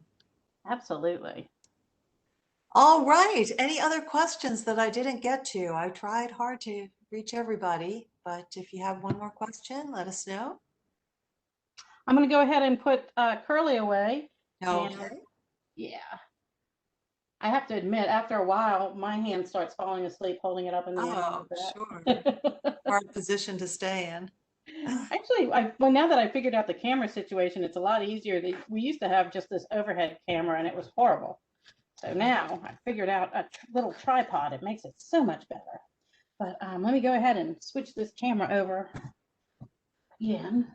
Absolutely. All right. Any other questions that I didn't get to? I tried hard to reach everybody, but if you have one more question, let us know. I'm going to go ahead and put Curly away. Okay. Yeah. I have to admit, after a while, my hand starts falling asleep holding it up in the air Oh, like sure. that. Hard position to stay in. Actually, well, now that I figured out the camera situation, it's a lot easier. We used to have just this overhead camera and it was horrible. So now I figured out a little tripod. It makes it so much better. But let me go ahead and switch this camera over again.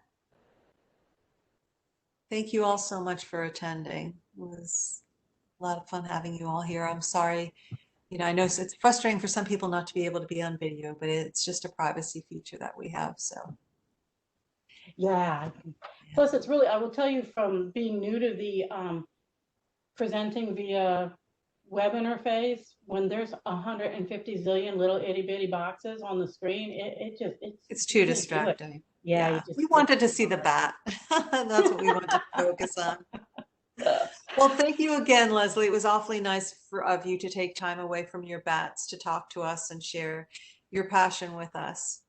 Thank you all so much for attending. It was a lot of fun having you all here. I'm sorry, I know it's frustrating for some people not to be able to be on video, but it's just a privacy feature that we have, so. Yeah. Plus, it's really, I will tell you from being new to the presenting via web interface, when there's 150 zillion little itty bitty boxes on the screen, It's too really distracting. Yeah, you We just wanted to see the bat. That's what we wanted to focus on. Well, thank you again, Leslie. It was awfully nice of you to take time away from your bats to talk to us and share your passion with us.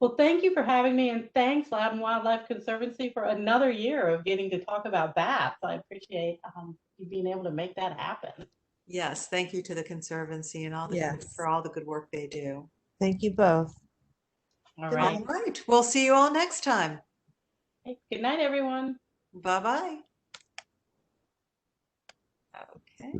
Well, thank you for having me, and thanks, Loudon Wildlife Conservancy, for another year of getting to talk about bats. I appreciate you being able to make that happen. Yes, thank you to the Conservancy and Yes. for all the good work they do. Thank you both. All Good right. All right, we'll see you all next time. Hey, good night, everyone. Bye-bye. Okay.